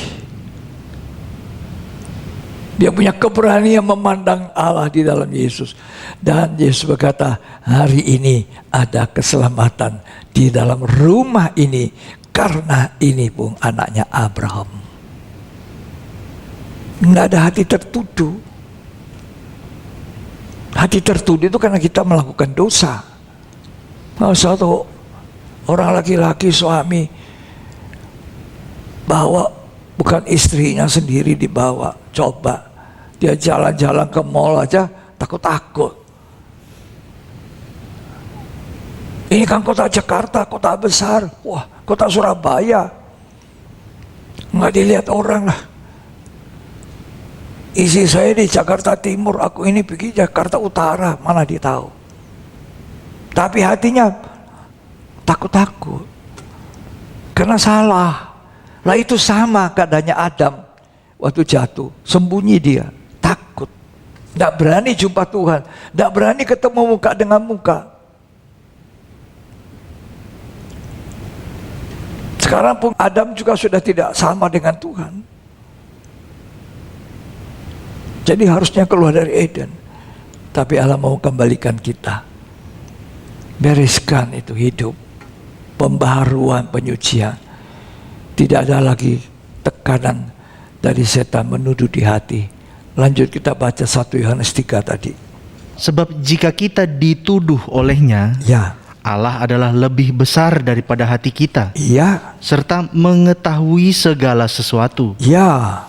Dia punya keberanian memandang Allah di dalam Yesus. Dan Yesus berkata, hari ini ada keselamatan di dalam rumah ini. Karena ini pun anaknya Abraham. Nggak ada hati tertuduh. Hati tertuduh itu karena kita melakukan dosa. Satu orang laki-laki suami bawa, bukan istrinya sendiri dibawa, coba dia jalan-jalan ke mall aja takut-takut. Ini kan kota Jakarta, kota besar. Wah, kota Surabaya. Nggak dilihat orang lah. Isi saya di Jakarta Timur, aku ini pergi Jakarta Utara, mana dia tahu. Tapi hatinya takut-takut. Karena salah. Lah itu sama keadaannya Adam waktu jatuh. Sembunyi dia, takut. Nggak berani jumpa Tuhan. Nggak berani ketemu muka dengan muka. Sekarang pun Adam juga sudah tidak sama dengan Tuhan. Jadi harusnya keluar dari Eden. Tapi Allah mau kembalikan kita. Bereskan itu hidup. Pembaharuan, penyucian. Tidak ada lagi tekanan dari setan menuduh di hati. Lanjut kita baca 1 Yohanes 3 tadi. Sebab jika kita dituduh olehnya, Ya. Allah adalah lebih besar daripada hati kita, Iya. serta mengetahui segala sesuatu. Ya.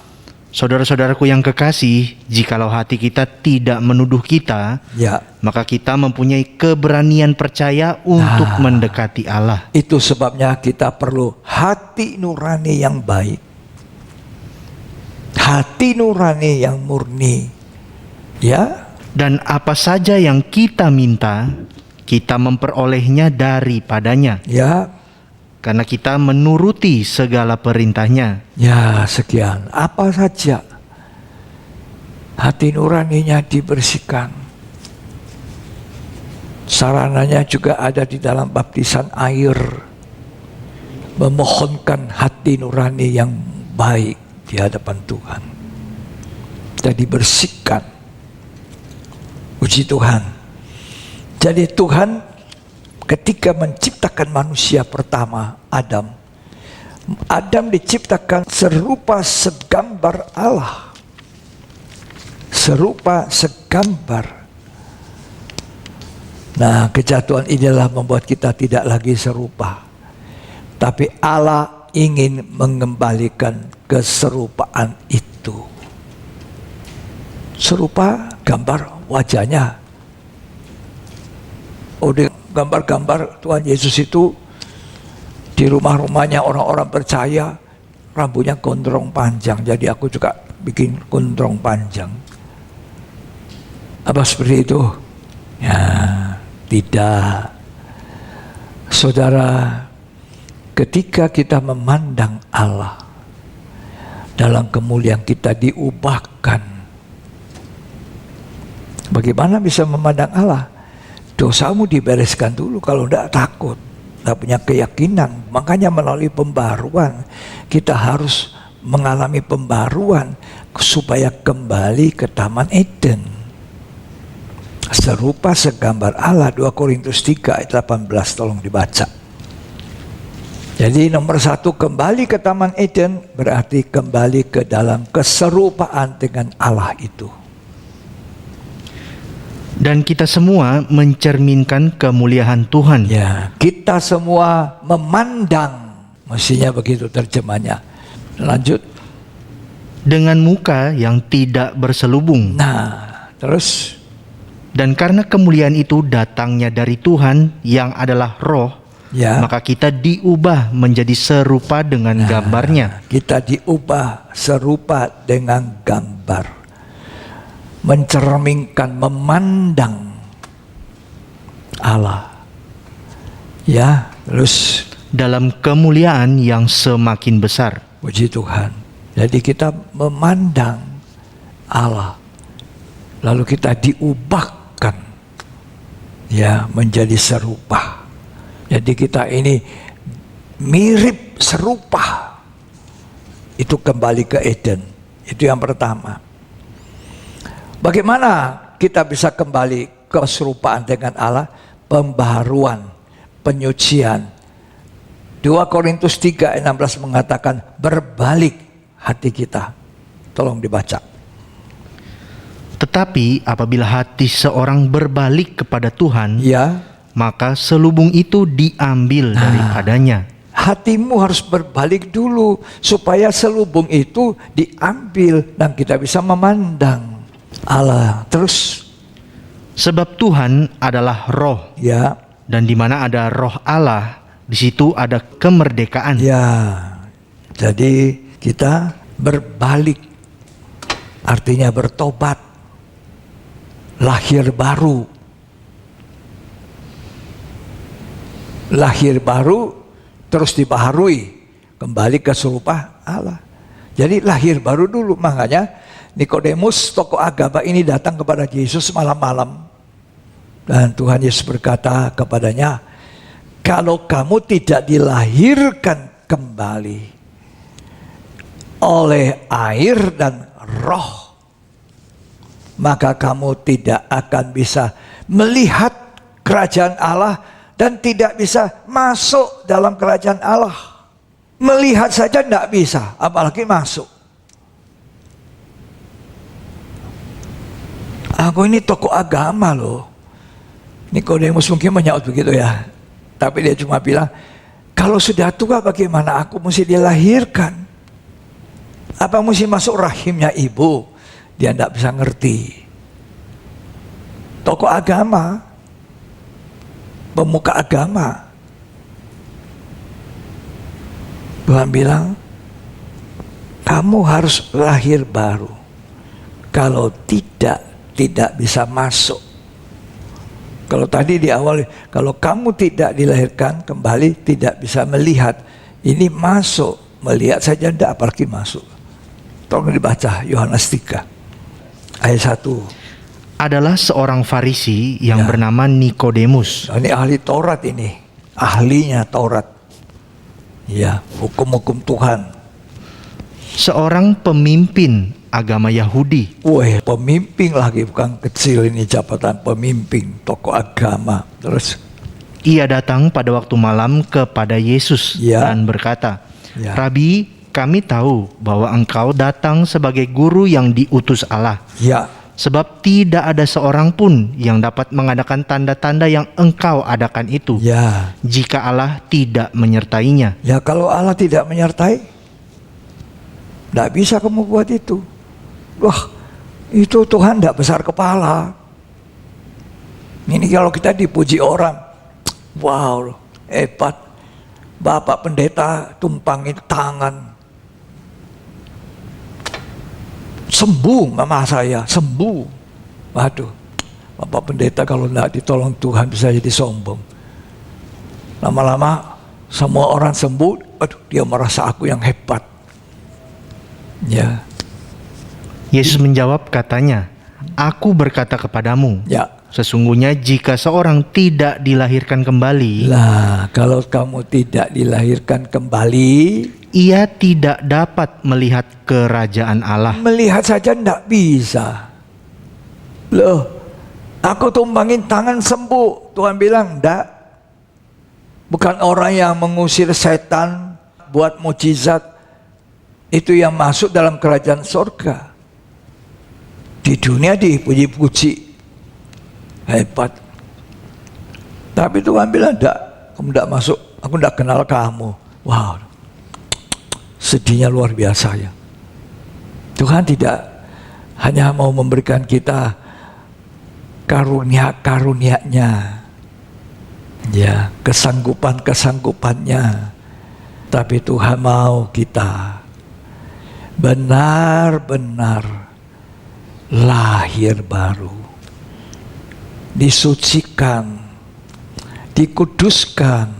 Saudara-saudaraku yang kekasih, jikalau hati kita tidak menuduh kita, Ya. maka kita mempunyai keberanian percaya untuk mendekati Allah. Itu sebabnya kita perlu hati nurani yang baik. Hati nurani yang murni. Ya. Dan apa saja yang kita minta, kita memperolehnya daripadanya. Ya. Karena kita menuruti segala perintahnya. Ya, sekian. Apa saja. Hati nuraninya dibersihkan. Sarananya juga ada di dalam baptisan air. Memohonkan hati nurani yang baik di hadapan Tuhan. Dan dibersihkan. Puji Tuhan. Jadi Tuhan ketika menciptakan manusia pertama, Adam diciptakan serupa segambar Allah. Serupa segambar. Nah, kejatuhan inilah membuat kita tidak lagi serupa. Tapi Allah ingin mengembalikan keserupaan itu. Serupa gambar wajahnya. Gambar-gambar Tuhan Yesus itu di rumah-rumahnya orang-orang percaya rambutnya gondrong panjang. Jadi aku juga bikin gondrong panjang. Apa seperti itu? Ya, tidak. Saudara, ketika kita memandang Allah dalam kemuliaan kita diubahkan. Bagaimana bisa memandang Allah? Dosamu dibereskan dulu, kalau tidak takut, tidak punya keyakinan. Makanya melalui pembaruan, kita harus mengalami pembaruan supaya kembali ke Taman Eden. Serupa segambar Allah, 2 Korintus 3 ayat 18, tolong dibaca. Jadi nomor 1, kembali ke Taman Eden berarti kembali ke dalam keserupaan dengan Allah itu. Dan kita semua mencerminkan kemuliaan Tuhan. Ya, kita semua memandang, mestinya begitu terjemahnya. Lanjut. Dengan muka yang tidak berselubung. Nah, terus. Dan karena kemuliaan itu datangnya dari Tuhan yang adalah roh, Ya. maka kita diubah menjadi serupa dengan gambarnya. Kita diubah serupa dengan gambar. Mencerminkan, memandang Allah. Ya, terus Dalam kemuliaan yang semakin besar. puji Tuhan. Jadi kita memandang Allah. Lalu kita diubahkan ya menjadi serupa. Jadi kita ini mirip serupa. Itu kembali ke Eden. Itu yang pertama. Bagaimana kita bisa kembali ke keserupaan dengan Allah? Pembaharuan, penyucian. 2 Korintus 3 ayat 16 mengatakan berbalik hati kita. Tolong dibaca. Tetapi apabila hati seorang berbalik kepada Tuhan, Ya, maka selubung itu diambil daripadanya. hatimu harus berbalik dulu supaya selubung itu diambil dan kita bisa memandang Allah. Terus, Sebab Tuhan adalah roh, ya, dan di mana ada roh Allah, di situ ada kemerdekaan. ya. Jadi kita berbalik, artinya bertobat, lahir baru. Lahir baru terus dibaharui kembali ke serupa Allah. Jadi lahir baru dulu. Makanya Nikodemus, tokoh agama ini datang kepada Yesus malam-malam. Dan Tuhan Yesus berkata kepadanya, kalau kamu tidak dilahirkan kembali oleh air dan roh, maka kamu tidak akan bisa melihat kerajaan Allah dan tidak bisa masuk dalam kerajaan Allah. Melihat saja tidak bisa, apalagi masuk. Aku ini tokoh agama loh. Nikodemus mungkin menyaut begitu ya. Tapi dia cuma bilang, kalau sudah tua bagaimana aku mesti dilahirkan? Apa mesti masuk rahimnya ibu? Dia tidak bisa ngerti. Tokoh agama, pemuka agama. Tuhan bilang, kamu harus lahir baru. Kalau tidak bisa masuk. Kalau tadi di awal, kalau kamu tidak dilahirkan kembali, tidak bisa melihat. Ini masuk, melihat saja tidak, apalagi masuk. Tolong dibaca Yohanes 3 ayat 1. Adalah seorang Farisi yang bernama Nikodemus. Nah, ini ahli Taurat ini, ahlinya Taurat. Ya, hukum-hukum Tuhan. Seorang pemimpin agama Yahudi. Wah, pemimpin lagi, bukan kecil ini jabatan pemimpin, tokoh agama. Terus Ia datang pada waktu malam kepada Yesus dan berkata, Ya. Rabi, kami tahu bahwa engkau datang sebagai guru yang diutus Allah. ya, Sebab tidak ada seorang pun yang dapat mengadakan tanda-tanda yang engkau adakan itu, ya, jika Allah tidak menyertainya. ya, kalau Allah tidak menyertai, tidak bisa kamu buat itu. Wah, itu Tuhan tidak besar kepala. Ini kalau kita dipuji orang, wow, hebat. Bapak pendeta tumpangin tangan, sembuh mama saya, sembuh. Waduh, Bapak pendeta kalau tidak ditolong Tuhan bisa jadi sombong. Lama-lama semua orang sembuh, aduh dia merasa aku yang hebat. Ya, Yesus menjawab katanya, Aku berkata kepadamu, ya. sesungguhnya jika seorang tidak dilahirkan kembali, Lah, kalau kamu tidak dilahirkan kembali, ia tidak dapat melihat kerajaan Allah. melihat saja tidak bisa. Loh, Aku tumpangin tangan sembuh. Tuhan bilang, enggak. Bukan orang yang mengusir setan buat mujizat itu yang masuk dalam kerajaan surga. Di dunia dipuji-puji, hebat. Tapi Tuhan bilang, enggak, kamu enggak masuk, aku enggak kenal kamu. Wow, sedihnya luar biasa ya. Tuhan tidak hanya mau memberikan kita karunia-karunianya, ya, kesanggupan-kesanggupannya, tapi Tuhan mau kita benar-benar lahir baru, disucikan, dikuduskan,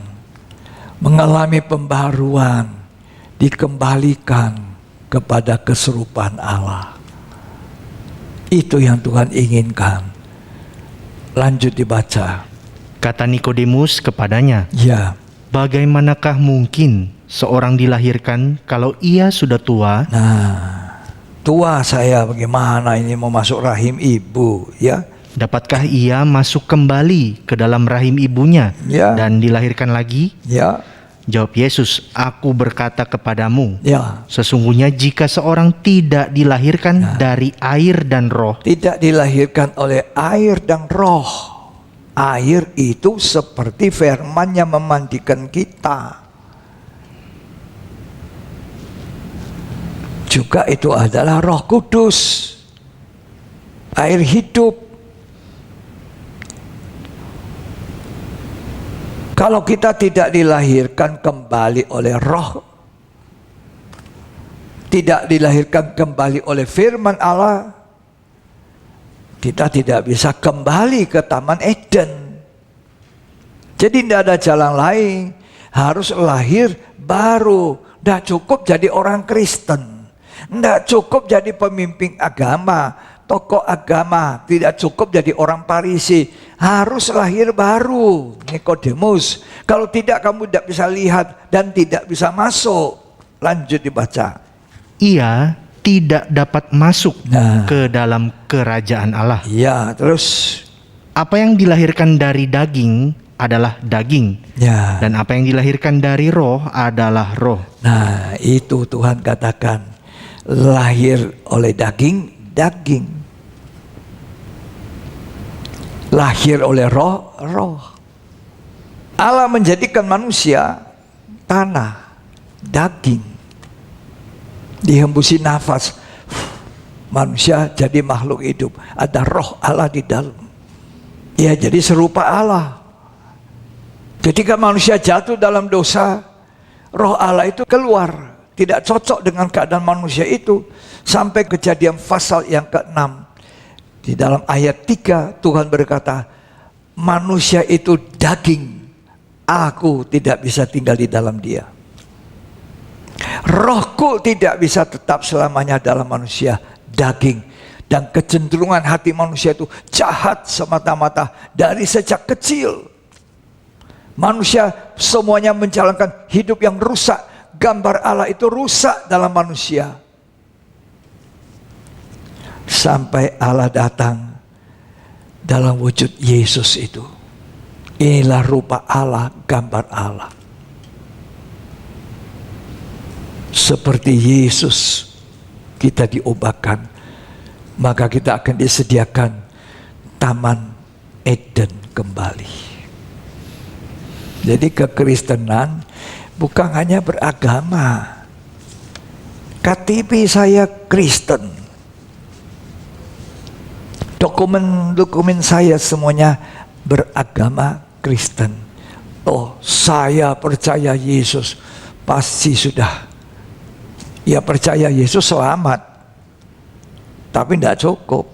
mengalami pembaruan, dikembalikan kepada keserupaan Allah. Itu yang Tuhan inginkan. Lanjut dibaca. Kata Nikodemus kepadanya, Ya. bagaimanakah mungkin seorang dilahirkan kalau ia sudah tua? Nah, tua saya bagaimana ini mau masuk rahim ibu, ya? Dapatkah ia masuk kembali ke dalam rahim ibunya Ya. dan dilahirkan lagi? Ya. Jawab Yesus, aku berkata kepadamu, Ya. sesungguhnya jika seorang tidak dilahirkan dari air dan roh, Tidak dilahirkan oleh air dan roh. Air itu seperti firman yang memandikan kita. Juga itu adalah Roh Kudus. Air hidup. Kalau kita tidak dilahirkan kembali oleh roh, tidak dilahirkan kembali oleh firman Allah, kita tidak bisa kembali ke Taman Eden. Jadi tidak ada jalan lain, harus lahir baru. Tidak cukup jadi orang Kristen, tidak cukup jadi pemimpin agama, tokoh agama, tidak cukup jadi orang Farisi, harus lahir baru. Nikodemus, kalau tidak kamu tidak bisa lihat dan tidak bisa masuk. Lanjut dibaca. ia tidak dapat masuk Nah. ke dalam kerajaan Allah. Ya, terus. Apa yang dilahirkan dari daging adalah daging, Ya. dan apa yang dilahirkan dari roh adalah roh. Nah, itu Tuhan katakan, lahir oleh daging, daging. Lahir oleh roh, roh. Allah menjadikan manusia tanah, daging. Dihembusi nafas, manusia jadi makhluk hidup. Ada roh Allah di dalam. Ya, jadi serupa Allah. Ketika manusia jatuh dalam dosa, roh Allah itu keluar. Tidak cocok dengan keadaan manusia itu. Sampai Kejadian pasal yang ke-6. Di dalam ayat 3 Tuhan berkata, manusia itu daging, aku tidak bisa tinggal di dalam dia. Rohku tidak bisa tetap selamanya dalam manusia, daging. Dan kecenderungan hati manusia itu jahat semata-mata dari sejak kecil. Manusia semuanya menjalankan hidup yang rusak. Gambar Allah itu rusak dalam manusia. Sampai Allah datang dalam wujud Yesus itu. Inilah rupa Allah, gambar Allah. Seperti Yesus kita diubahkan, maka kita akan disediakan Taman Eden kembali. Jadi kekristenan bukan hanya beragama. KTP saya Kristen. Dokumen saya semuanya beragama Kristen. Oh, saya percaya Yesus, pasti sudah. Ya, percaya Yesus selamat. Tapi tidak cukup.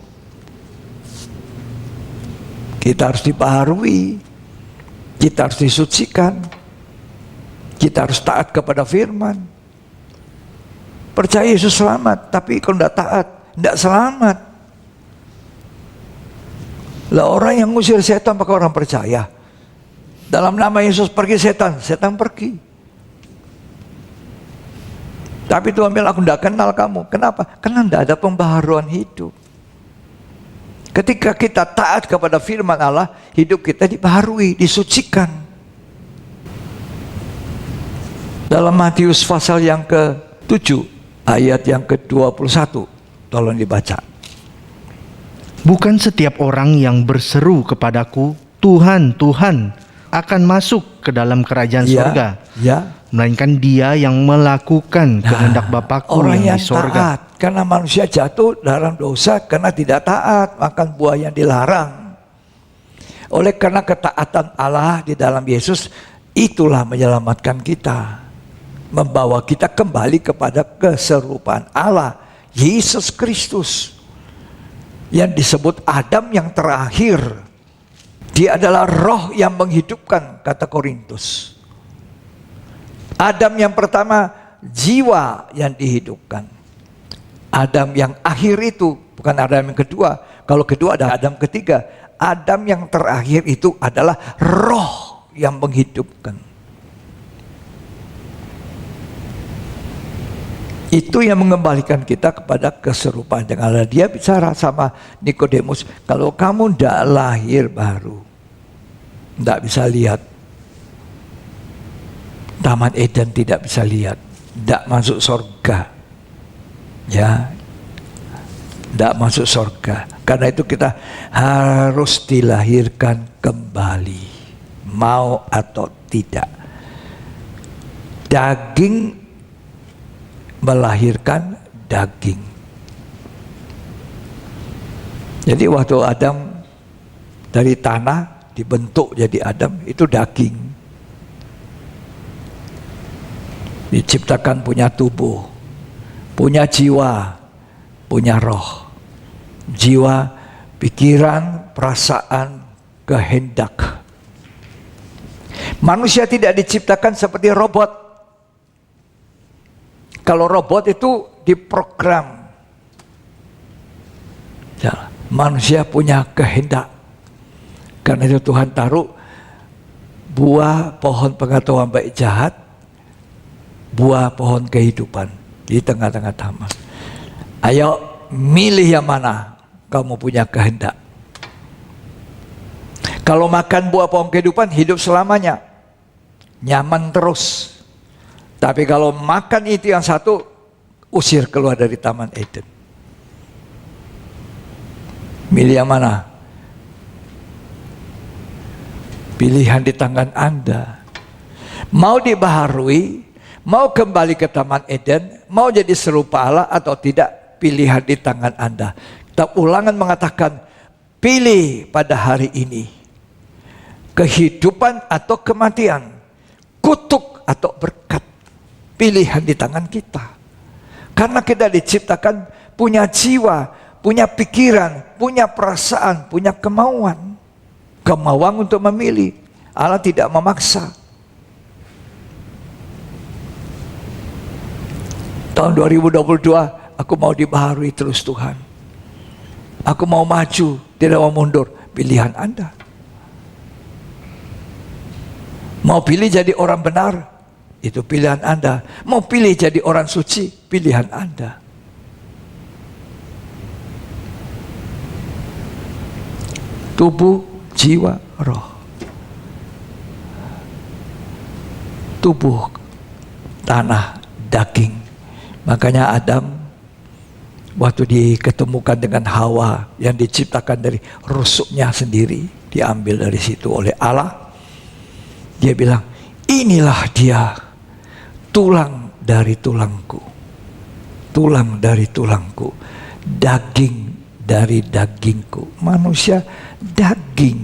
Kita harus dibaharui. Kita harus disucikan. Kita harus taat kepada firman. Percaya Yesus selamat, tapi kalau tidak taat, tidak selamat. Lah, orang yang ngusir setan pakai orang percaya. Dalam nama Yesus pergi setan, setan pergi. Tapi Tuhan bilang, aku tidak kenal kamu. Kenapa? Karena tidak ada pembaharuan hidup. Ketika kita taat kepada firman Allah, hidup kita dibaharui, disucikan. Dalam Matius pasal yang ke-7 ayat yang ke-21, tolong dibaca. Bukan setiap orang yang berseru kepadaku, Tuhan, Tuhan, akan masuk ke dalam kerajaan surga, melainkan dia yang melakukan kehendak Bapakku orang yang yang di surga. taat. Karena manusia jatuh dalam dosa karena tidak taat, makan buah yang dilarang. Oleh karena ketaatan Allah di dalam Yesus, itulah menyelamatkan kita, membawa kita kembali kepada keserupaan Allah, Yesus Kristus, yang disebut Adam yang terakhir. Dia adalah roh yang menghidupkan, kata Korintus. Adam yang pertama, jiwa yang dihidupkan. Adam yang akhir itu, bukan Adam yang kedua. Kalau kedua ada Adam ketiga. Adam yang terakhir itu adalah roh yang menghidupkan. Itu yang mengembalikan kita kepada keserupaan dengan Allah. Dia bicara sama Nikodemus, kalau kamu tidak lahir baru, tidak bisa lihat Taman Eden, tidak bisa lihat, tidak masuk surga, ya, tidak masuk surga. Karena itu kita harus dilahirkan kembali, mau atau tidak. Daging melahirkan daging. Jadi waktu Adam dari tanah dibentuk jadi Adam, itu daging. Diciptakan punya tubuh, punya jiwa, punya roh. Jiwa, pikiran, perasaan, kehendak. Manusia tidak diciptakan seperti robot. Kalau robot itu diprogram. Ya, manusia punya kehendak. Karena itu Tuhan taruh buah pohon pengetahuan baik jahat, buah pohon kehidupan di tengah-tengah taman. Ayo milih yang mana kamu punya kehendak. Kalau makan buah pohon kehidupan, hidup selamanya, nyaman terus. Tapi kalau makan itu yang satu, usir keluar dari Taman Eden. Milih yang mana? Pilihan di tangan Anda. Mau dibaharui, mau kembali ke Taman Eden, mau jadi serupa Allah atau tidak, pilihan di tangan Anda. Kitab Ulangan mengatakan, pilih pada hari ini kehidupan atau kematian, kutuk atau berkat. Pilihan di tangan kita. Karena kita diciptakan punya jiwa, punya pikiran, punya perasaan, punya kemauan. Kemauan untuk memilih. Allah tidak memaksa. Tahun 2022, aku mau dibaharui terus Tuhan. Aku mau maju, tidak mau mundur. Pilihan Anda. Mau pilih jadi orang benar, itu pilihan Anda. Mau pilih jadi orang suci, pilihan Anda. Tubuh, jiwa, roh. Tubuh, tanah, daging. Makanya Adam waktu diketemukan dengan Hawa yang diciptakan dari rusuknya sendiri, diambil dari situ oleh Allah. Dia bilang, inilah dia, tulang dari tulangku, tulang dari tulangku, daging dari dagingku. Manusia daging,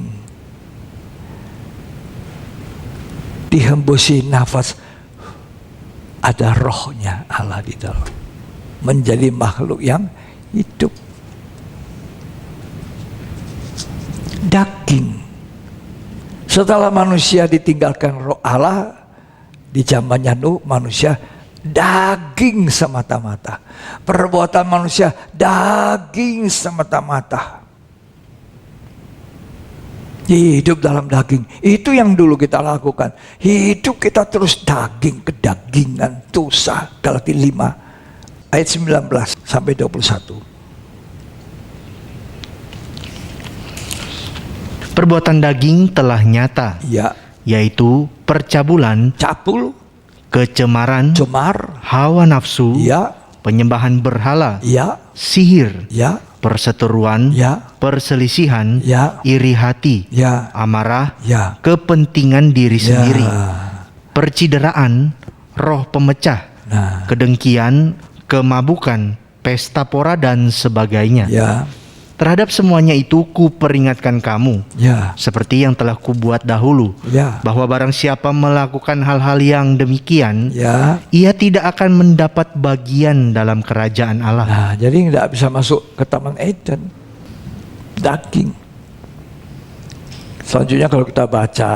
dihembusi nafas, ada rohnya Allah di dalam, menjadi makhluk yang hidup. Daging. Setelah manusia ditinggalkan roh Allah, di zamannya Nuh, manusia daging semata-mata. Perbuatan manusia daging semata-mata. Hidup dalam daging. Itu yang dulu kita lakukan. Hidup kita terus daging, kedagingan, dosa. Galatia 5 ayat 19 sampai 21. Perbuatan daging telah nyata, Ya, yaitu percabulan, cabul, kecemaran, cemar, hawa nafsu, ya, penyembahan berhala, ya, sihir, ya, perseteruan, ya, perselisihan, ya, iri hati, ya, amarah, ya, kepentingan diri ya. sendiri, percideraan, roh pemecah, Nah, kedengkian, kemabukan, pesta pora dan sebagainya. ya, Terhadap semuanya itu kuperingatkan kamu, ya, seperti yang telah kubuat dahulu, ya, bahwa barang siapa melakukan hal-hal yang demikian, ya. ia tidak akan mendapat bagian dalam kerajaan Allah. Nah, jadi tidak bisa masuk ke Taman Eden. Daging. Selanjutnya kalau kita baca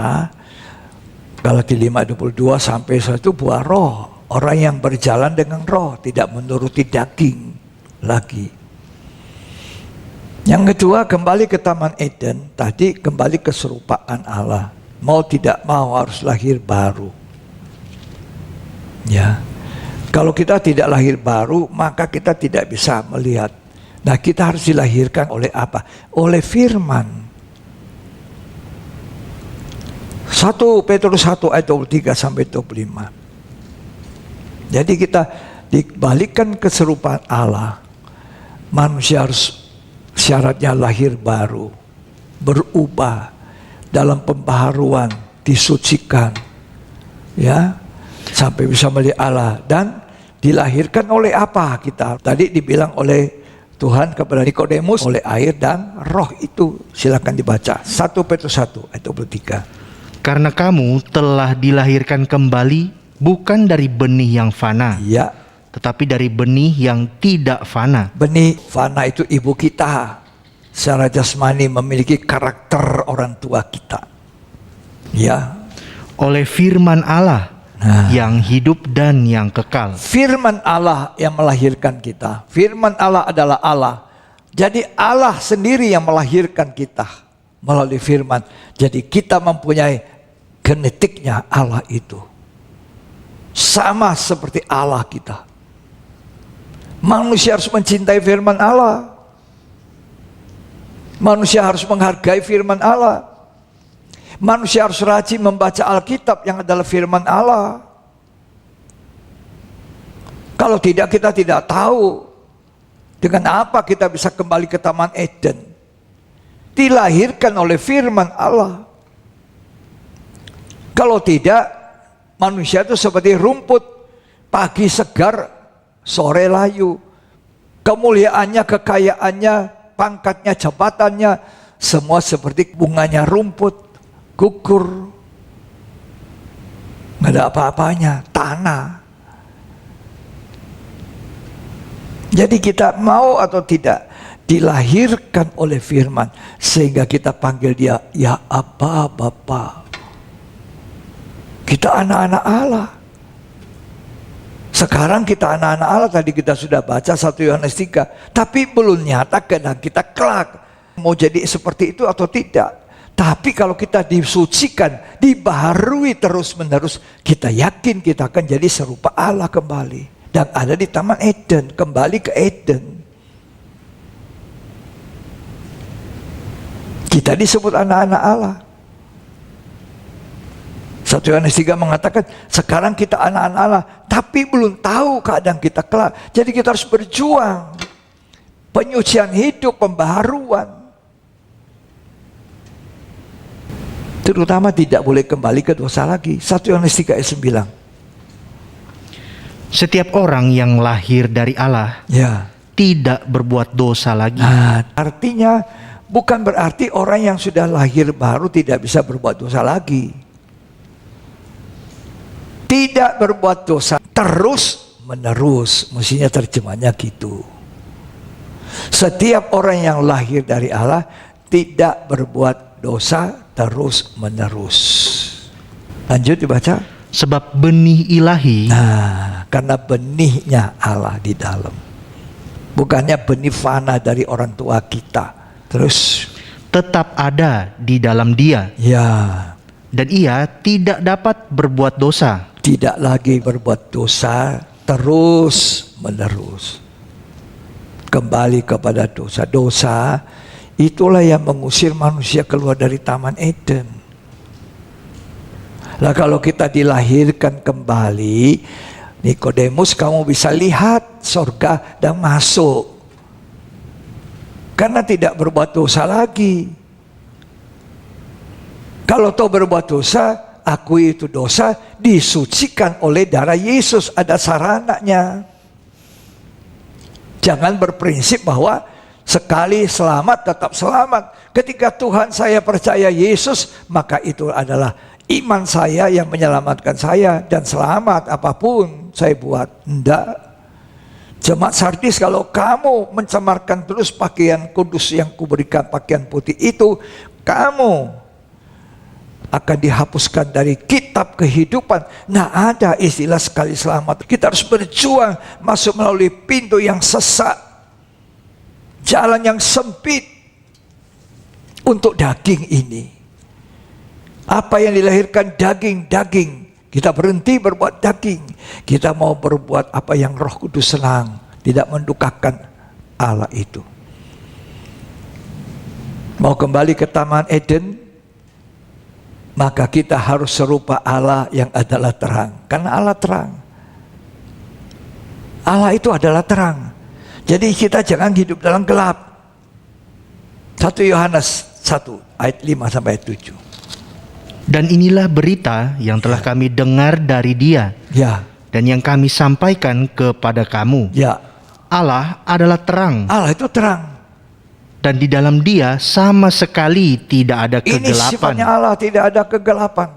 Galatia 5:22 sampai itu buah roh. Orang yang berjalan dengan roh, tidak menuruti daging lagi. Yang kedua, kembali ke Taman Eden. Tadi kembali keserupaan Allah. Mau tidak mau harus lahir baru. Ya. Kalau kita tidak lahir baru, maka kita tidak bisa melihat. Nah, kita harus dilahirkan oleh apa? Oleh firman. 1 Petrus 1 ayat 23 sampai 25. Jadi kita dibalikkan keserupaan Allah. Manusia harus syaratnya lahir baru, berubah dalam pembaharuan, disucikan, ya, sampai bisa melihat Allah. Dan dilahirkan oleh apa kita? Tadi dibilang oleh Tuhan kepada Nikodemus, oleh air dan roh itu. Silakan dibaca 1 Petrus 1 ayat 23. Karena kamu telah dilahirkan kembali bukan dari benih yang fana, Ya, tetapi dari benih yang tidak fana. benih fana itu ibu kita. Secara jasmani memiliki karakter orang tua kita. Ya, Oleh firman Allah yang hidup dan yang kekal. firman Allah yang melahirkan kita. Firman Allah adalah Allah. Jadi Allah sendiri yang melahirkan kita melalui firman. Jadi kita mempunyai genetiknya Allah itu. Sama seperti Allah kita. Manusia harus mencintai firman Allah. Manusia harus menghargai firman Allah. Manusia harus rajin membaca Alkitab yang adalah firman Allah. Kalau tidak, kita tidak tahu dengan apa kita bisa kembali ke Taman Eden. Dilahirkan oleh firman Allah. Kalau tidak, manusia itu seperti rumput, pagi segar, sore layu. Kemuliaannya, kekayaannya, pangkatnya, jabatannya, semua seperti bunganya rumput, gugur. Nggak ada apa-apanya, tanah. Jadi kita mau atau tidak, dilahirkan oleh firman, sehingga kita panggil dia, ya Aba, Bapa. Kita anak-anak Allah. Sekarang kita anak-anak Allah, tadi kita sudah baca 1 Yohanes 3. Tapi belum nyata keadaan kita kelak. Mau jadi seperti itu atau tidak. Tapi kalau kita disucikan, dibaharui terus-menerus, kita yakin kita akan jadi serupa Allah kembali. Dan ada di Taman Eden, kembali ke Eden. Kita disebut anak-anak Allah. 1 Yohanes 3 mengatakan, sekarang kita anak-anak Allah, tapi belum tahu keadaan kita kelak. Jadi kita harus berjuang. Penyucian hidup, pembaharuan. Terutama tidak boleh kembali ke dosa lagi. 1 Yohanes 3 ayat 9. Setiap orang yang lahir dari Allah Ya. tidak berbuat dosa lagi. Nah, artinya bukan berarti orang yang sudah lahir baru tidak bisa berbuat dosa lagi. Tidak berbuat dosa terus menerus, mestinya terjemahnya gitu. Setiap orang yang lahir dari Allah tidak berbuat dosa terus menerus. Lanjut dibaca. Sebab benih ilahi, Nah, karena benihnya Allah di dalam. Bukannya benih fana dari orang tua kita. Terus tetap ada di dalam dia, ya, dan ia tidak dapat berbuat dosa. tidak lagi berbuat dosa terus menerus. Kembali kepada dosa. Dosa Itulah yang mengusir manusia keluar dari Taman Eden. Lah kalau kita dilahirkan kembali, Nikodemus, kamu bisa lihat sorga dan masuk. Karena tidak berbuat dosa lagi. Kalau kau berbuat dosa, akui itu dosa, disucikan oleh darah Yesus, ada sarananya. Jangan berprinsip bahwa sekali selamat tetap selamat. Ketika Tuhan saya percaya Yesus, maka itu adalah iman saya yang menyelamatkan saya, dan selamat apapun saya buat. Enggak. Jemaat Sardis, kalau kamu mencemarkan terus pakaian kudus yang kuberikan, pakaian putih itu, kamu akan dihapuskan dari kitab kehidupan. Nah, ada istilah sekali selamat. Kita harus berjuang masuk melalui pintu yang sesak, jalan yang sempit untuk daging ini. Apa yang dilahirkan daging. Kita berhenti berbuat daging. Kita mau berbuat apa yang Roh Kudus senang, tidak mendukakan Allah itu. Mau kembali ke Taman Eden, maka kita harus serupa Allah yang adalah terang. Karena Allah terang. Allah itu adalah terang. Jadi kita jangan hidup dalam gelap. 1 Yohanes 1 ayat 5 sampai ayat 7. Dan inilah berita yang telah kami dengar dari Dia, dan yang kami sampaikan kepada kamu. Allah adalah terang. Allah itu terang. Dan di dalam Dia sama sekali tidak ada kegelapan. Ini sifatnya Allah, tidak ada kegelapan.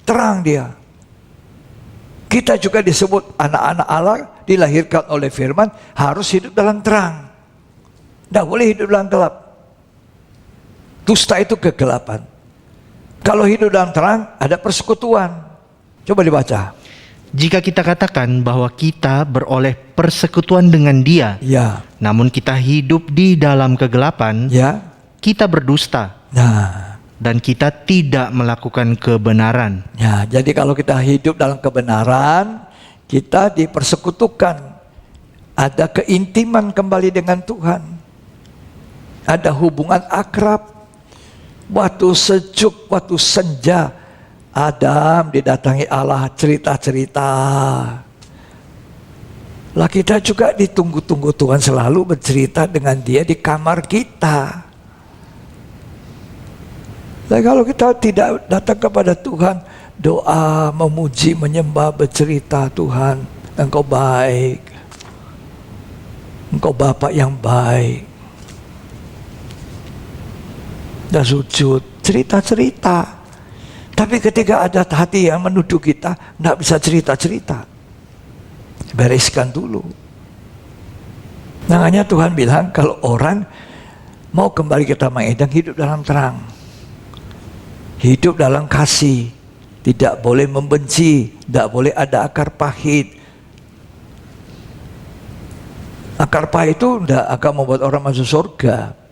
Terang Dia. Kita juga disebut anak-anak Allah, dilahirkan oleh firman, harus hidup dalam terang. Tidak boleh hidup dalam gelap. Dusta itu kegelapan. Kalau hidup dalam terang, ada persekutuan. Coba dibaca. Jika kita katakan bahwa kita beroleh persekutuan dengan Dia, namun kita hidup di dalam kegelapan, kita berdusta. Dan kita tidak melakukan kebenaran. Jadi kalau kita hidup dalam kebenaran, kita dipersekutukan. Ada keintiman kembali dengan Tuhan. Ada hubungan akrab. Waktu sejuk, waktu senja, Adam didatangi Allah, cerita-cerita. Lah kita juga ditunggu-tunggu Tuhan selalu bercerita dengan Dia di kamar kita. Lah kalau kita tidak datang kepada Tuhan, doa, memuji, menyembah, bercerita, Tuhan, Engkau baik. Engkau Bapa yang baik. Dan sujud, cerita-cerita. Tapi ketika ada hati yang menuduh kita, tidak bisa cerita-cerita. Bereskan dulu. Makanya Tuhan bilang, kalau orang mau kembali ke Taman Eden, hidup dalam terang. Hidup dalam kasih. Tidak boleh membenci, tidak boleh ada akar pahit. Akar pahit itu tidak akan membuat orang masuk surga.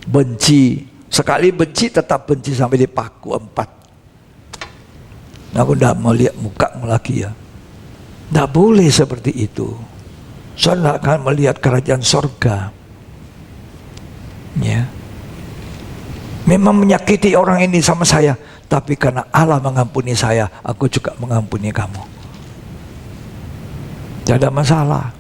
Benci, sekali benci tetap benci sampai dipaku 4. Aku tidak mau lihat mukamu lagi ya. Tidak boleh seperti itu. Saya tidak akan melihat kerajaan sorga. Ya. Memang menyakiti orang ini sama saya, tapi karena Allah mengampuni saya, aku juga mengampuni kamu. Tidak ada masalah.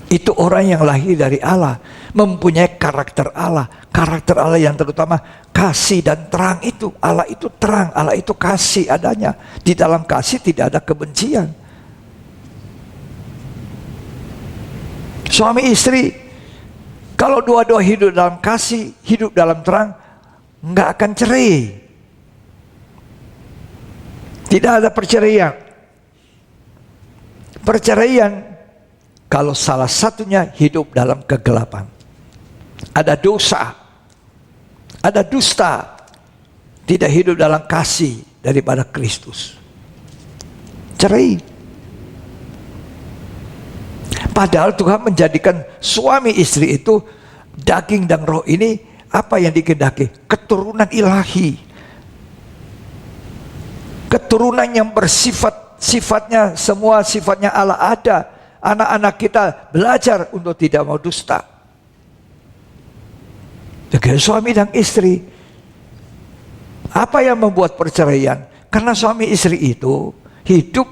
Itu orang yang lahir dari Allah, mempunyai karakter Allah. Karakter Allah yang terutama kasih dan terang itu. Allah itu terang, Allah itu kasih adanya. Di dalam kasih tidak ada kebencian. Suami istri, kalau dua-dua hidup dalam kasih, hidup dalam terang, nggak akan cerai. Tidak ada perceraian. Perceraian kalau salah satunya hidup dalam kegelapan. Ada dosa, ada dusta, tidak hidup dalam kasih daripada Kristus. Cerai. Padahal Tuhan menjadikan suami istri itu, daging dan roh ini, apa yang dikehendaki? Keturunan ilahi. Keturunan yang sifatnya semua sifatnya Allah ada. Anak-anak kita belajar untuk tidak mau dusta. Kayak suami dan istri. Apa yang membuat perceraian? Karena suami istri itu hidup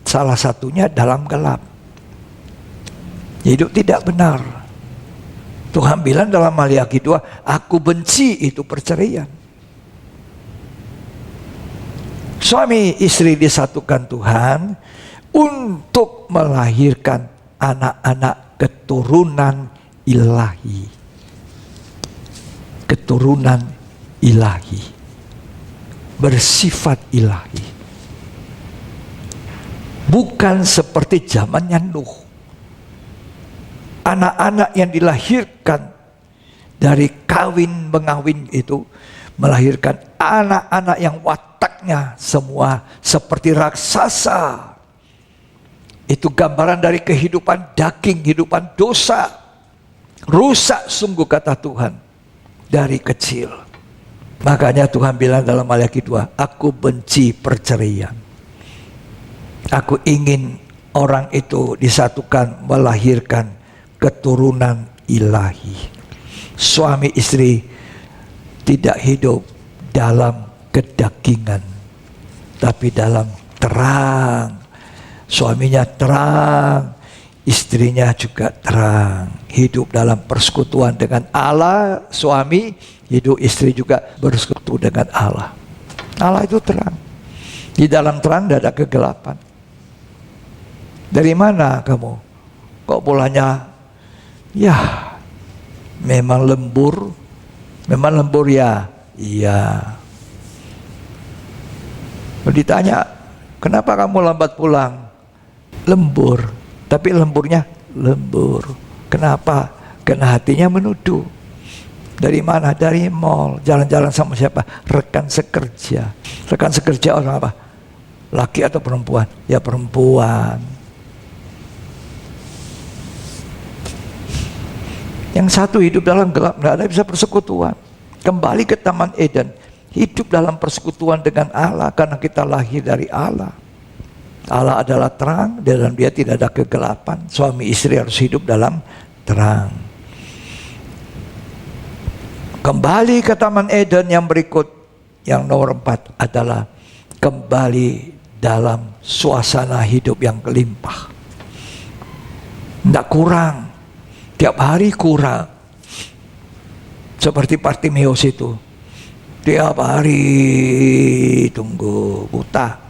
salah satunya dalam gelap. Hidup tidak benar. Tuhan bilang dalam Maliaki 2, aku benci itu perceraian. Suami istri disatukan Tuhan untuk melahirkan anak-anak keturunan ilahi. Keturunan ilahi. Bersifat ilahi. Bukan seperti zamannya Nuh. Anak-anak yang dilahirkan dari kawin mengawin itu melahirkan anak-anak yang wataknya semua seperti raksasa. Itu gambaran dari kehidupan daging, kehidupan dosa. Rusak sungguh kata Tuhan dari kecil. Makanya Tuhan bilang dalam Maliaki 2, aku benci perceraian. Aku ingin orang itu disatukan melahirkan keturunan ilahi. Suami istri tidak hidup dalam kedagingan, tapi dalam terang. Suaminya terang, istrinya juga terang. Hidup dalam persekutuan dengan Allah, suami, hidup istri juga bersekutu dengan Allah. Allah itu terang. Di dalam terang tidak ada kegelapan. Dari mana kamu? Kok bolanya? Ya, memang lembur. Memang lembur ya? Iya. Ditanya, kenapa kamu lambat pulang? Lembur. Tapi lemburnya lembur. Kenapa? Karena hatinya menuduh. Dari mana? Dari mall. Jalan-jalan sama siapa? Rekan sekerja. Rekan sekerja orang apa? Laki atau perempuan? Ya perempuan. Yang satu hidup dalam gelap, tidak ada bisa persekutuan. Kembali ke Taman Eden, hidup dalam persekutuan dengan Allah karena kita lahir dari Allah. Allah adalah terang, dalam dia tidak ada kegelapan. Suami istri harus hidup dalam terang. Kembali ke Taman Eden yang berikut, yang nomor 4 adalah kembali dalam suasana hidup yang limpah. Tidak kurang. Tiap hari kurang. Seperti Bartimeus itu. Tiap hari tunggu buta.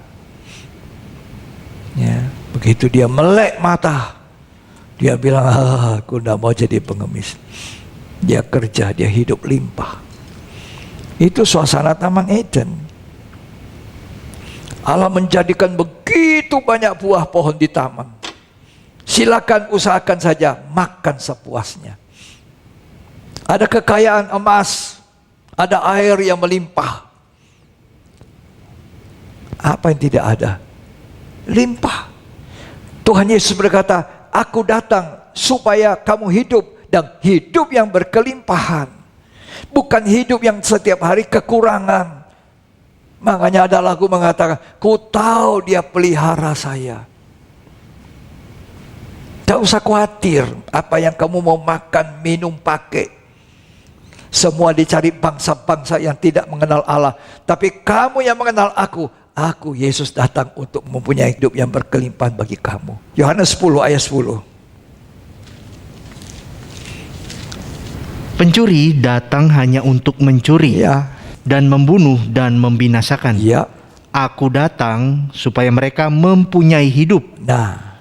Ya, begitu dia melek mata, dia bilang, aku tidak mau jadi pengemis. Dia kerja, dia hidup limpah. Itu suasana Taman Eden. Allah menjadikan begitu banyak buah pohon di taman. Silakan usahakan saja, makan sepuasnya. Ada kekayaan emas, ada air yang melimpah. Apa yang tidak ada? Limpah. Tuhan Yesus berkata, aku datang supaya kamu hidup dan hidup yang berkelimpahan. Bukan hidup yang setiap hari kekurangan. Makanya ada lagu mengatakan, ku tahu dia pelihara saya. Tidak usah khawatir apa yang kamu mau makan, minum, pakai. Semua dicari bangsa-bangsa yang tidak mengenal Allah. Tapi kamu yang mengenal aku Yesus datang untuk mempunyai hidup yang berkelimpahan bagi kamu. Yohanes 10 ayat 10. Pencuri datang hanya untuk mencuri, Ya. dan membunuh dan membinasakan. Ya. Aku datang supaya mereka mempunyai hidup. Nah.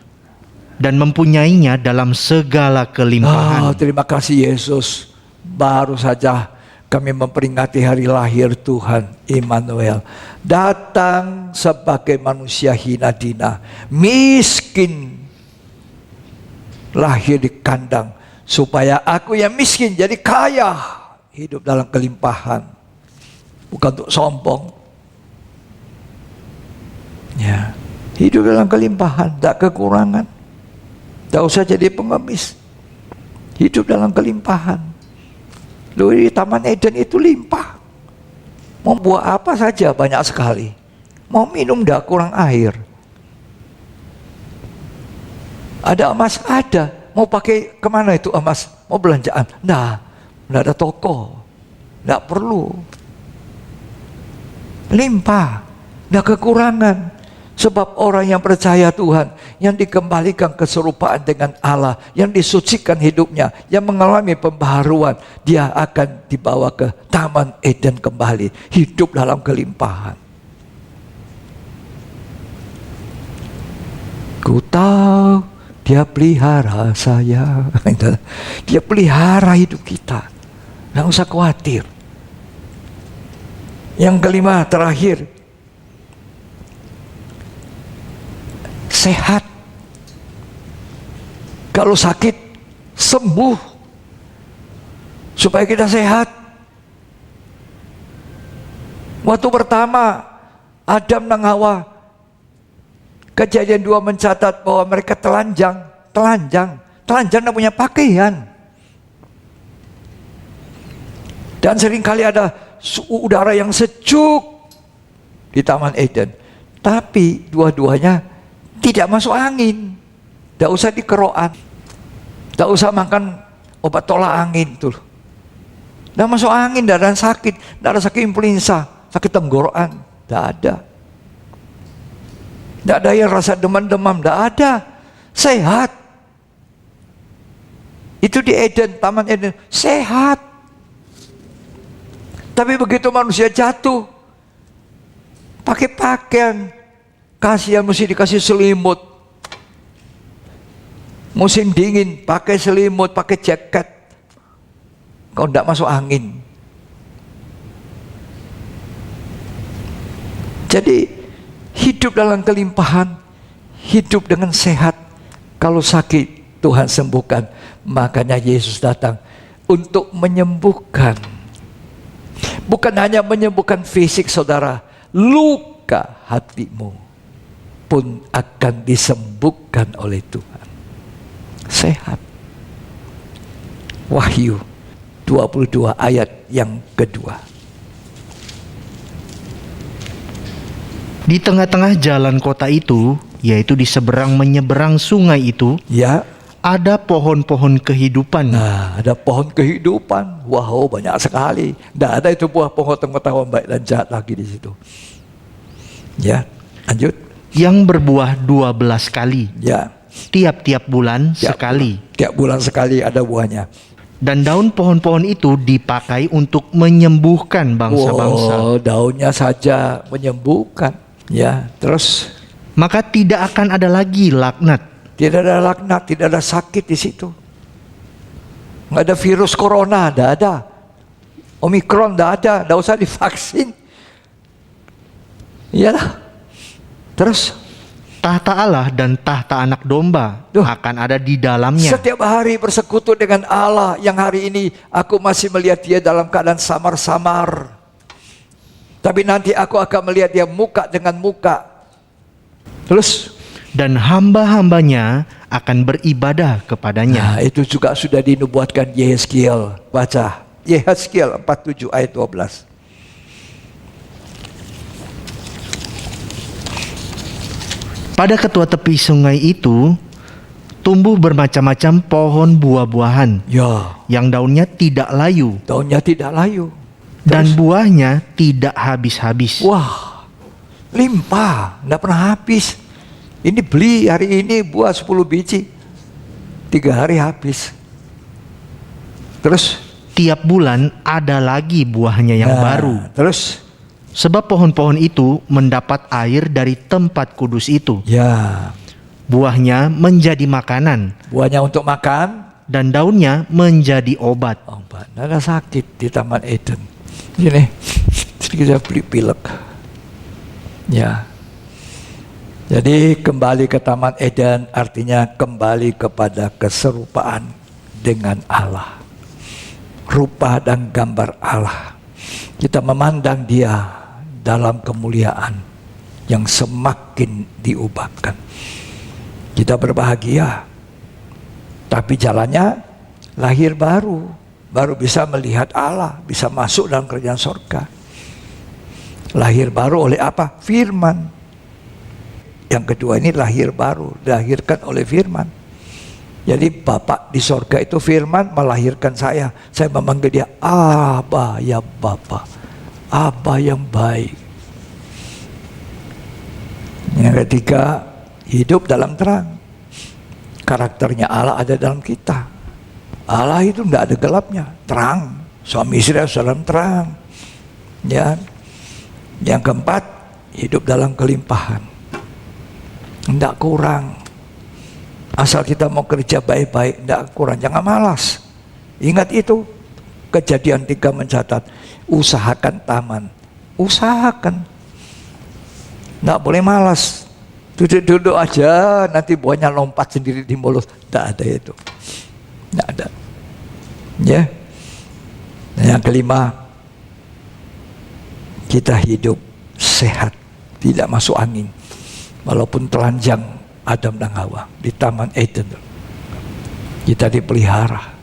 Dan mempunyainya dalam segala kelimpahan. Terima kasih Yesus. Baru saja kami memperingati hari lahir Tuhan Immanuel. Datang sebagai manusia hina dina, miskin, lahir di kandang, supaya aku yang miskin jadi kaya, hidup dalam kelimpahan. Bukan untuk sombong. Ya, hidup dalam kelimpahan, tak kekurangan. Tak usah jadi pengemis. Hidup dalam kelimpahan. Loh, di Taman Eden itu limpah. Mau buat apa saja banyak sekali. Mau minum dah kurang air. Ada emas? Ada. Mau pakai kemana itu emas? Mau belanjaan? Nah, tidak ada toko. Tidak perlu. Limpah, tidak kekurangan. Sebab orang yang percaya Tuhan, yang dikembalikan keserupaan dengan Allah, yang disucikan hidupnya, yang mengalami pembaharuan, dia akan dibawa ke Taman Eden kembali, hidup dalam kelimpahan. Ku tahu dia pelihara saya. Dia pelihara hidup kita. Nggak usah khawatir. Yang kelima, terakhir, sehat. Kalau sakit, sembuh. Supaya kita sehat. Waktu pertama Adam dan Hawa, Kejadian 2 mencatat bahwa mereka telanjang tidak punya pakaian. Dan seringkali ada suhu udara yang sejuk di Taman Eden. Tapi dua-duanya tidak masuk angin. Tidak usah dikerokan. Tidak usah makan obat tolak angin tuh. Tidak masuk angin, tidak ada sakit. Tidak ada sakit influenza, sakit tenggorokan. Tidak ada. Tidak ada yang rasa demam-demam, tidak ada. Sehat. Itu di Eden, Taman Eden, sehat. Tapi begitu manusia jatuh, pakai pakaian, kasihan mesti dikasih selimut. Musim dingin, pakai selimut, pakai jaket. Kau tidak masuk angin. Jadi hidup dalam kelimpahan, hidup dengan sehat. Kalau sakit, Tuhan sembuhkan. Makanya Yesus datang untuk menyembuhkan. Bukan hanya menyembuhkan fisik saudara, luka hatimu pun akan disembuhkan oleh Tuhan. Sehat. Wahyu 22 ayat yang kedua. Di tengah-tengah jalan kota itu, yaitu di seberang menyeberang sungai itu, Ya, ada pohon-pohon kehidupan. nah, ada pohon kehidupan. Wow, banyak sekali. Tidak ada itu buah pohon pengetahuan baik dan jahat lagi di situ. Ya, lanjut. Yang berbuah 12 kali, Ya, tiap-tiap bulan sekali. tiap bulan sekali ada buahnya. Dan daun pohon-pohon itu dipakai untuk menyembuhkan bangsa-bangsa. Wow, daunnya saja menyembuhkan. Ya, terus Maka tidak akan ada lagi laknat. tidak ada laknat, tidak ada sakit di situ. Nggak ada virus corona, nggak ada. Omikron nggak ada, nggak usah divaksin. Iyalah. Terus Tahta Allah dan tahta anak domba Duh. akan ada di dalamnya. setiap hari bersekutu dengan Allah, yang hari ini aku masih melihat dia dalam keadaan samar-samar. Tapi nanti aku akan melihat dia muka dengan muka. Terus Dan hamba-hambanya akan beribadah kepadanya. nah, itu juga sudah dinubuatkan Yehezkiel. Baca Yehezkiel 47 ayat 12. Pada ketua tepi sungai itu tumbuh bermacam-macam pohon buah-buahan Ya, yang daunnya tidak layu daunnya tidak layu. dan buahnya tidak habis-habis. Wah, limpah, tidak pernah habis. Ini beli hari ini buah 10 biji, 3 hari habis. Terus Tiap bulan ada lagi buahnya yang baru. Terus Sebab pohon-pohon itu mendapat air dari tempat kudus itu. ya, Buahnya menjadi makanan buahnya untuk makan. dan daunnya menjadi obat. Obat, tidak ada sakit di Taman Eden. Ini kita beli pilek. Ya. Jadi kembali ke Taman Eden artinya kembali kepada keserupaan dengan Allah. Rupa dan gambar Allah. Kita memandang dia dalam kemuliaan yang semakin diubahkan. Kita berbahagia. Tapi jalannya lahir baru. Baru bisa melihat Allah, bisa masuk dalam kerajaan surga. Lahir baru oleh apa? Firman. Yang kedua ini lahir baru, dilahirkan oleh firman. Jadi Bapak di sorga itu firman melahirkan saya memanggil dia Aba ya Bapa, Aba yang baik. Yang ketiga, hidup dalam terang. Karakternya Allah ada dalam kita. Allah itu tidak ada gelapnya, terang. Suami istri harus dalam terang. Ya. Yang keempat, hidup dalam kelimpahan. Tidak kurang. Asal kita mau kerja baik-baik, tidak kurang. Jangan malas. Ingat itu. Kejadian 3 mencatat, usahakan taman. Usahakan. Tidak boleh malas. Duduk-duduk aja, nanti buahnya lompat sendiri di mulut. Tidak ada itu. Tidak ada. Ya. Dan yang kelima, kita hidup sehat, tidak masuk angin. Walaupun telanjang Adam dan Hawa di Taman Eden, kita dipelihara.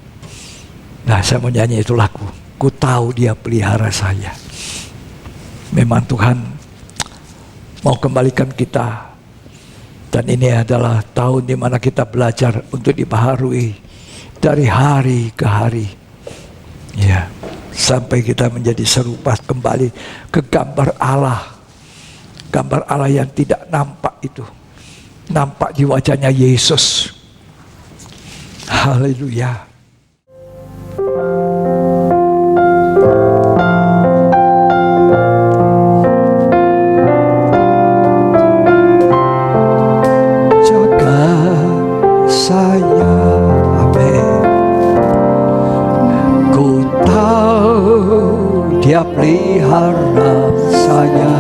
Nah, saya mau nyanyi itu lagu. Ku tahu dia pelihara saya. Memang Tuhan mau kembalikan kita. Dan ini adalah tahun di mana kita belajar untuk dibaharui dari hari ke hari. Ya, sampai kita menjadi serupa kembali ke gambar Allah. Gambar Allah yang tidak nampak itu. Nampak di wajahnya Yesus. Haleluya. Dia pelihara saya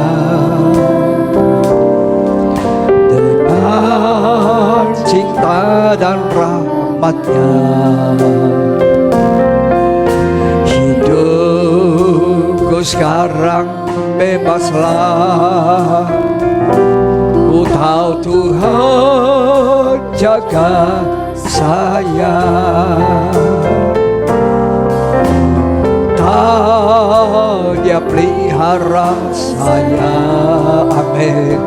dengan cinta dan rahmatnya. Hidupku sekarang bebaslah. Ku tahu Tuhan jaga saya. Dia pelihara saya, amin.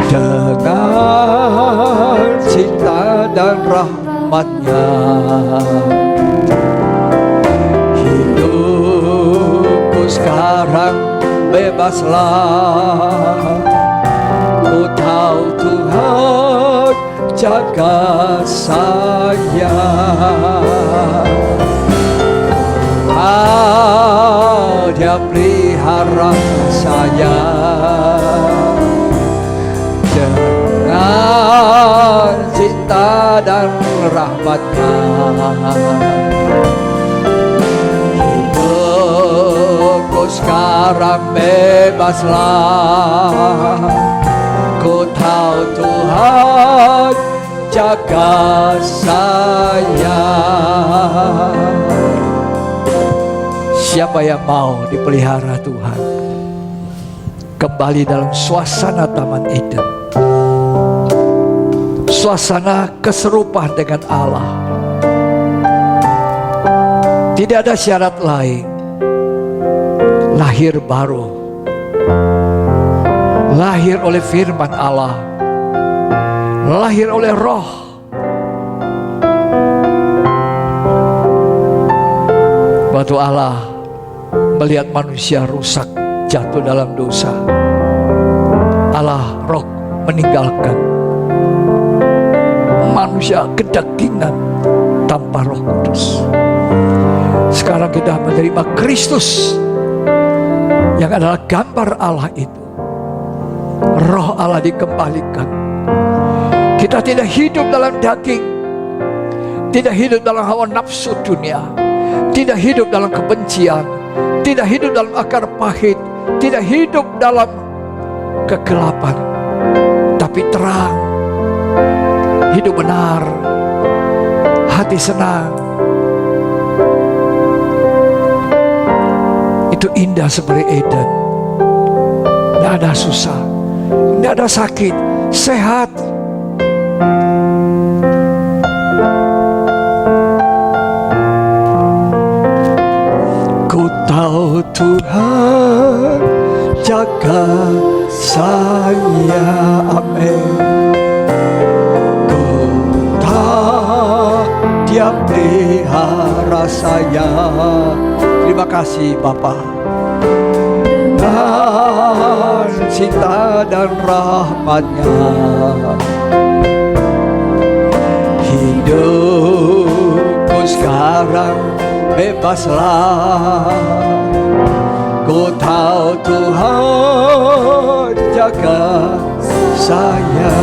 Dengan cinta dan rahmatnya. Hidupku sekarang bebaslah. Ku tahu Tuhan jaga saya. Dia pelihara saya dengan cinta dan rahmatnya. Hidupku sekarang bebaslah. Ku tahu Tuhan jaga saya. Siapa yang mau dipelihara Tuhan? Kembali dalam suasana Taman Eden. Suasana keserupaan dengan Allah. Tidak ada syarat lain. Lahir baru. Lahir oleh firman Allah. Lahir oleh Roh. Waktu Allah melihat manusia rusak, jatuh dalam dosa, Allah Roh meninggalkan manusia kedagingan tanpa Roh Kudus. Sekarang kita menerima Kristus yang adalah gambar Allah itu. Roh Allah dikembalikan. Kita tidak hidup dalam daging, tidak hidup dalam hawa nafsu dunia, tidak hidup dalam kebencian, tidak hidup dalam akar pahit, tidak hidup dalam kegelapan, tapi terang, hidup benar, hati senang. Itu indah seperti Eden. Tidak ada susah, tidak ada sakit, sehat. Ku tahu Tuhan jaga saya, amin. Ku tahu pelihara saya. Terima kasih Bapa. Dan cinta dan rahmat-Nya, hidupku sekarang bebaslah. Ku tahu Tuhan jaga saya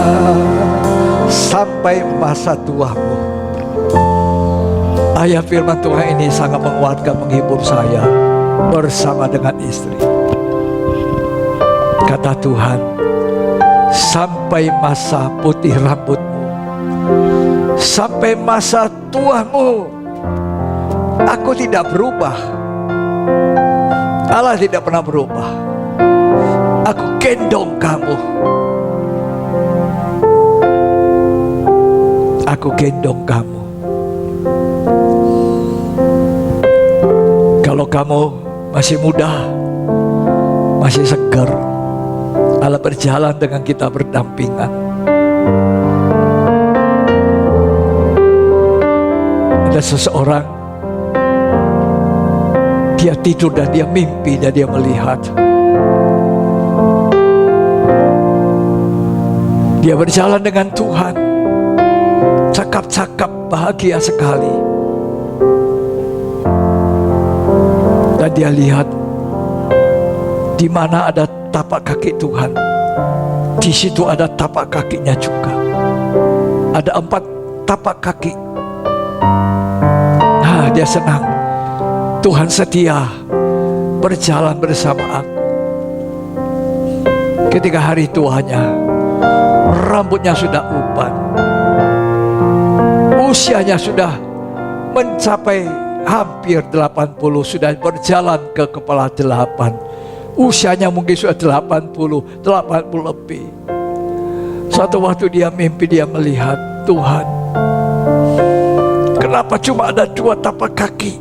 sampai masa tuamu. Ayat firman Tuhan ini sangat menguatkan, menghibur saya bersama dengan istri. Kata Tuhan, sampai masa putih rambutmu, sampai masa tuamu, aku tidak berubah. Allah tidak pernah berubah. Aku gendong kamu. Aku gendong kamu. Kalau kamu masih muda, masih segar, Allah berjalan dengan kita berdampingan. Ada seseorang, dia tidur dan dia mimpi dan dia melihat. Dia berjalan dengan Tuhan, cakap-cakap bahagia sekali. Dan dia lihat di mana ada tapak kaki Tuhan, di situ ada tapak kakinya juga. Ada 4 tapak kaki. Nah, dia senang. Tuhan setia berjalan bersama aku. Ketika hari tuanya, rambutnya sudah uban, usianya sudah mencapai hampir 80, sudah berjalan ke kepala 8. Usianya mungkin sudah 80 lebih. Suatu waktu dia mimpi, dia melihat, Tuhan, kenapa cuma ada 2 tapak kaki?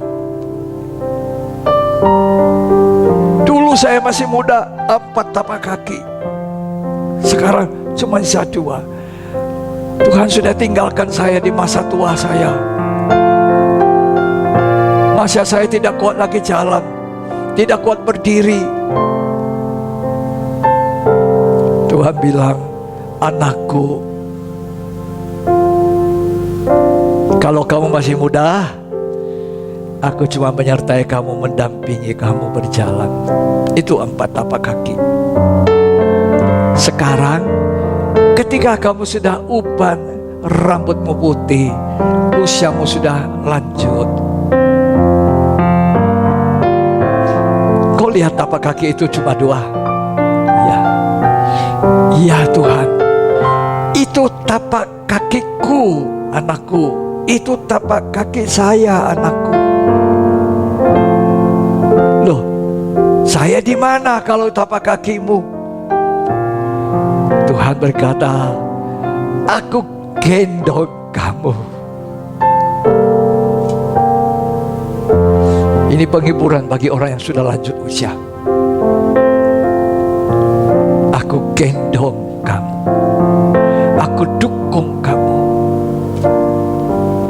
Dulu saya masih muda, 4 tapak kaki. Sekarang cuma sisa 2. Tuhan sudah tinggalkan saya di masa tua saya. Masa saya tidak kuat lagi jalan, tidak kuat berdiri. Tuhan bilang, anakku, kalau kamu masih muda, aku cuma menyertai kamu, mendampingi kamu berjalan. Itu 4 tapak kaki. Sekarang, ketika kamu sudah uban, rambutmu putih, usiamu sudah lanjut, kau lihat tapak kaki itu cuma 2. Ya, ya Tuhan, itu tapak kakiku, anakku. Itu tapak kaki saya, anakku. Loh, saya di mana kalau tapak kakimu? Tuhan berkata, aku gendong kamu. Ini penghiburan bagi orang yang sudah lanjut usia. Aku gendong kamu. Aku dukung kamu.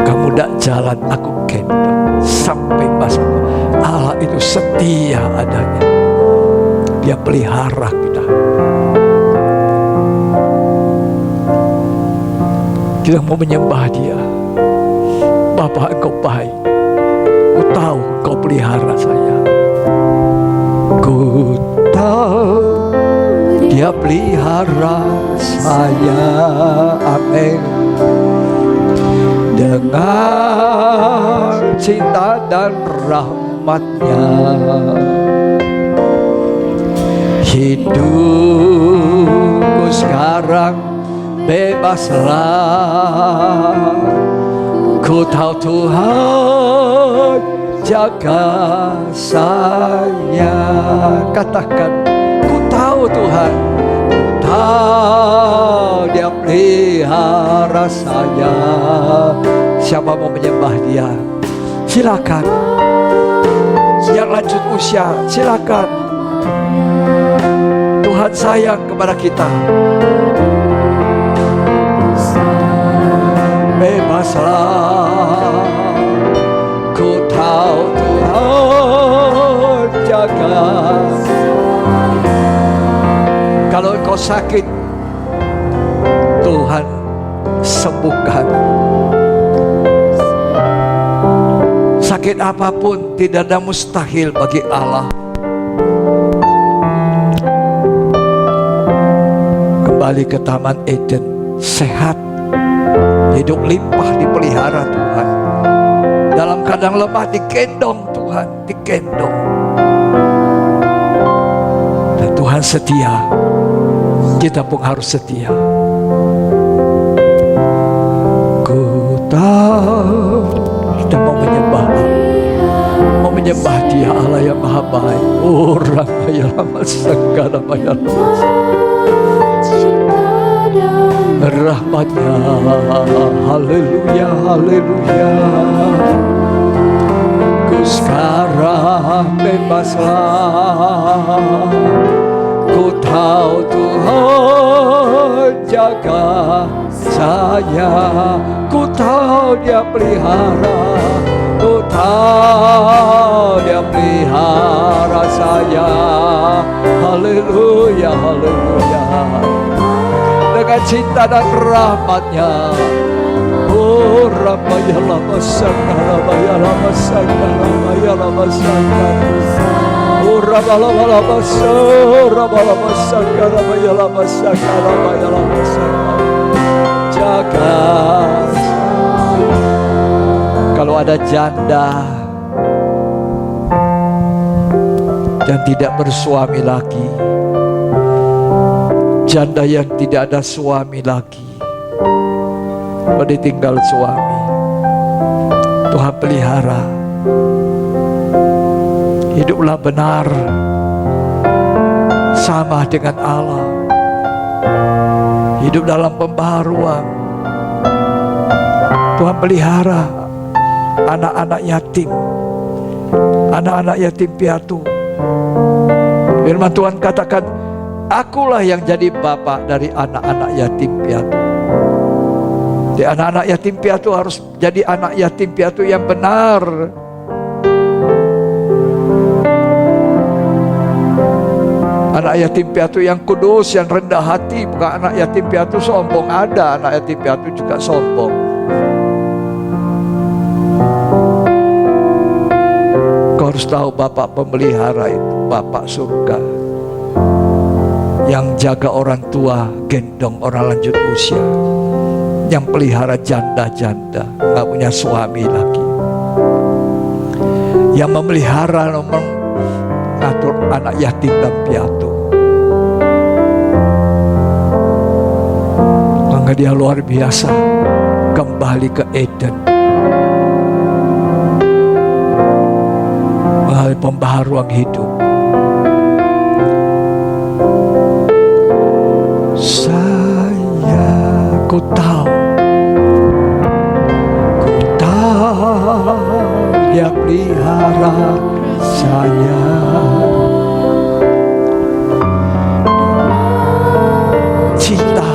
Kamu tidak jalan, aku gendong sampai masa. Allah itu setia adanya. Dia pelihara kita. Kita mau menyembah Dia. Bapa, Engkau baik. Ku tahu Engkau pelihara saya. Ku tahu Dia pelihara saya. Amin. Dengan cinta dan rahmat-Nya, hidupku sekarang bebaslah. Ku tahu Tuhan jaga saya. Katakan, ku tahu Tuhan, ku tahu Dia pelihara saya. Siapa mau menyembah Dia? Silakan. Yang lanjut usia, silakan. Tuhan sayang kepada kita. Bebaslah, ku Kau Tuhan jaga. Kalau engkau sakit, Tuhan sembuhkan. Sakit apapun tidak ada mustahil bagi Allah. Kembali ke Taman Eden, sehat, hidup limpah dipelihara Tuhan. Dalam keadaan lemah digendong Tuhan, digendong. Dan Tuhan setia, kita pun harus setia. Ku tahu kita mau menyembah Dia, Allah yang Maha Baik. Oh, Ramayalama Sanggaramaya, rahmatnya, haleluya, haleluya. Ku sekarang bebaslah, ku tahu Tuhan jaga saya, ku tahu Dia pelihara, ku tahu Dia pelihara saya. Haleluya, haleluya. Dengan cinta dan rahmatnya, oh Ramayalama Sanggaramaya, Sanggaramaya, oh Ramalama Sanggaramaya, jaga. Kalau ada janda dan tidak bersuami lagi, janda yang tidak ada suami lagi, ditinggal suami, Tuhan pelihara. Hiduplah benar sama dengan Allah. Hidup dalam pembaharuan. Tuhan pelihara anak-anak yatim, anak-anak yatim piatu. Firman Tuhan katakan, akulah yang jadi bapak dari anak-anak yatim piatu. Di anak-anak yatim piatu harus jadi anak yatim piatu yang benar. Anak yatim piatu yang kudus, yang rendah hati. Bukan anak yatim piatu sombong. Ada anak yatim piatu juga sombong. Kau harus tahu Bapak pemelihara itu, Bapak surga, yang jaga orang tua, gendong orang lanjut usia, yang pelihara janda-janda gak punya suami lagi, yang memelihara, mengatur anak yatim dan piatu. Maka Dia luar biasa. Kembali ke Eden, melalui pembaharuan hidup. Ku tahu Dia pelihara saya. Cinta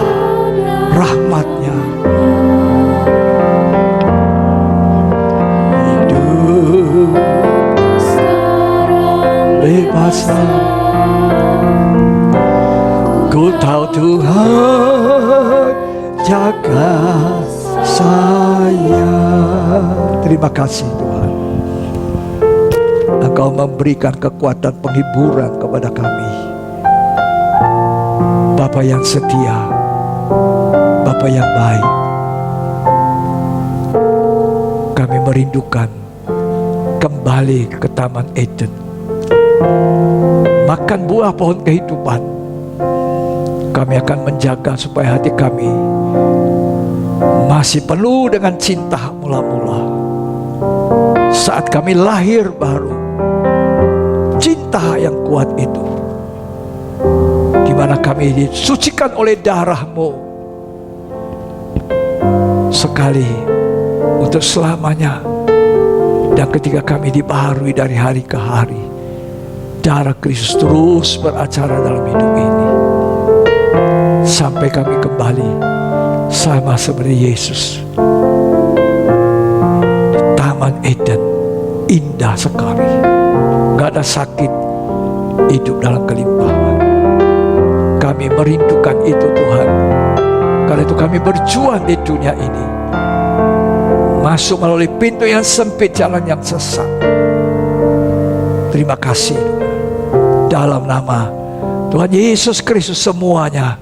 rahmatnya, hidup bebaslah. Ku tahu Tuhan jaga saya. Terima kasih Tuhan, Engkau memberikan kekuatan penghiburan kepada kami. Bapa yang setia, Bapa yang baik, kami merindukan kembali ke Taman Eden, makan buah pohon kehidupan. Kami akan menjaga supaya hati kami masih penuh dengan cinta mula-mula. Saat kami lahir baru, cinta yang kuat itu, di mana kami disucikan oleh darah-Mu sekali untuk selamanya. Dan ketika kami dibaharui dari hari ke hari, darah Kristus terus beracara dalam hidup ini, sampai kami kembali sama seperti Yesus di Taman Eden indah sekali. Gak ada sakit, hidup dalam kelimpahan. Kami merindukan itu Tuhan. Karena itu kami berjuang di dunia ini, masuk melalui pintu yang sempit, jalan yang sesat. Terima kasih dalam nama Tuhan Yesus Kristus. Semuanya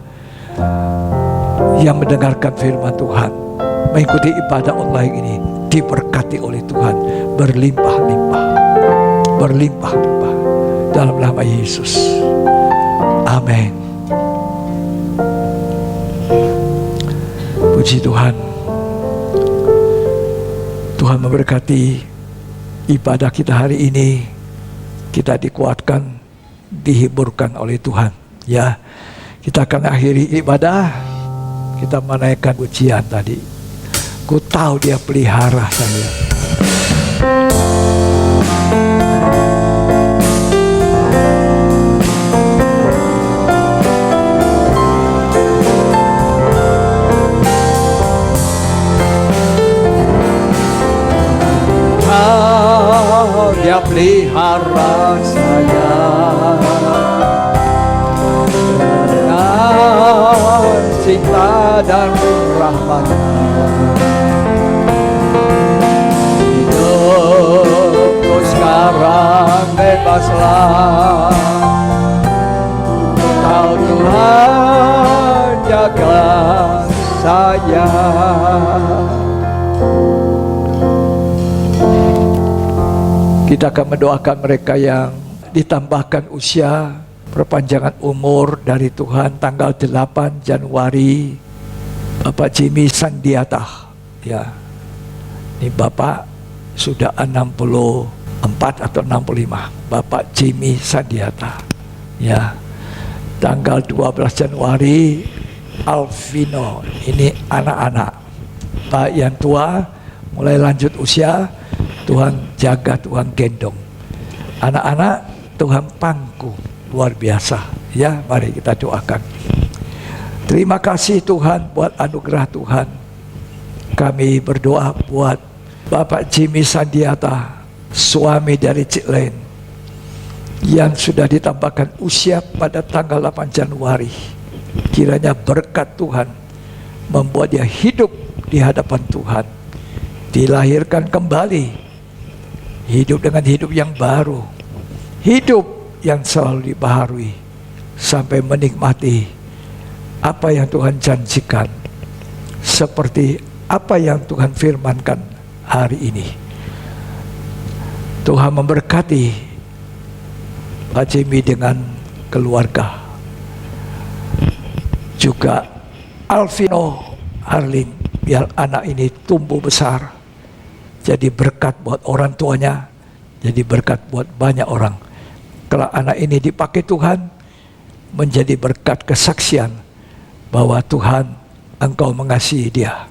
yang mendengarkan firman Tuhan, mengikuti ibadah online ini, diberkati oleh Tuhan berlimpah-limpah, berlimpah-limpah dalam nama Yesus. Amin. Puji Tuhan. Tuhan memberkati ibadah kita hari ini. Kita dikuatkan, dihiburkan oleh Tuhan. Ya, kita akan akhiri ibadah. Kita menaikkan pujian tadi. Ku tahu Dia pelihara saya. Dia pelihara saya dengan cinta dan rahmat-Nya. Hidupku sekarang bebaslah, Kau Tuhan jaga saya. Kita akan mendoakan mereka yang ditambahkan usia, perpanjangan umur dari Tuhan tanggal 8 Januari. Bapak Jimmy Sandiata, ya, ini Bapak sudah 64 atau 65. Bapak Jimmy Sandiata, ya. Tanggal 12 Januari Alvino, ini anak-anak. Pak yang tua mulai lanjut usia, Tuhan jaga, Tuhan gendong. Anak-anak Tuhan pangku, luar biasa. Ya, mari kita doakan. Terima kasih Tuhan buat anugerah Tuhan. Kami berdoa buat Bapak Jimmy Sandiata, suami dari Cik Len, yang sudah ditambahkan usia pada tanggal 8 Januari. Kiranya berkat Tuhan membuat dia hidup di hadapan Tuhan, dilahirkan kembali, hidup dengan hidup yang baru, hidup yang selalu dibaharui, sampai menikmati apa yang Tuhan janjikan, seperti apa yang Tuhan firmankan hari ini. Tuhan memberkati Pak Jimmy dengan keluarga, juga Alvino Harlin, biar anak ini tumbuh besar, jadi berkat buat orang tuanya, jadi berkat buat banyak orang. Kalau anak ini dipakai Tuhan, menjadi berkat kesaksian bahwa Tuhan, Engkau mengasihi dia,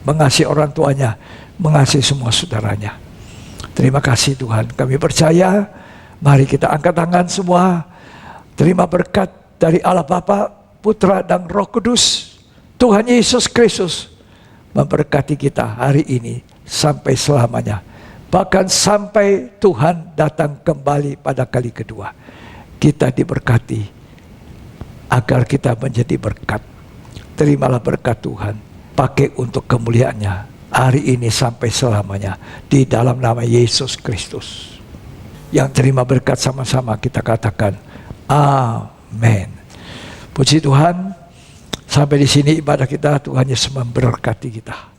mengasihi orang tuanya, mengasihi semua saudaranya. Terima kasih Tuhan, kami percaya. Mari kita angkat tangan semua, terima berkat dari Allah Bapa, Putra dan Roh Kudus. Tuhan Yesus Kristus memberkati kita hari ini sampai selamanya, bahkan sampai Tuhan datang kembali pada kali kedua. Kita diberkati agar kita menjadi berkat. Terimalah berkat Tuhan, pakai untuk kemuliaan-Nya hari ini sampai selamanya, di dalam nama Yesus Kristus. Yang terima berkat sama-sama kita katakan amin. Puji Tuhan. Sampai di sini ibadah kita. Tuhan Yesus memberkati kita.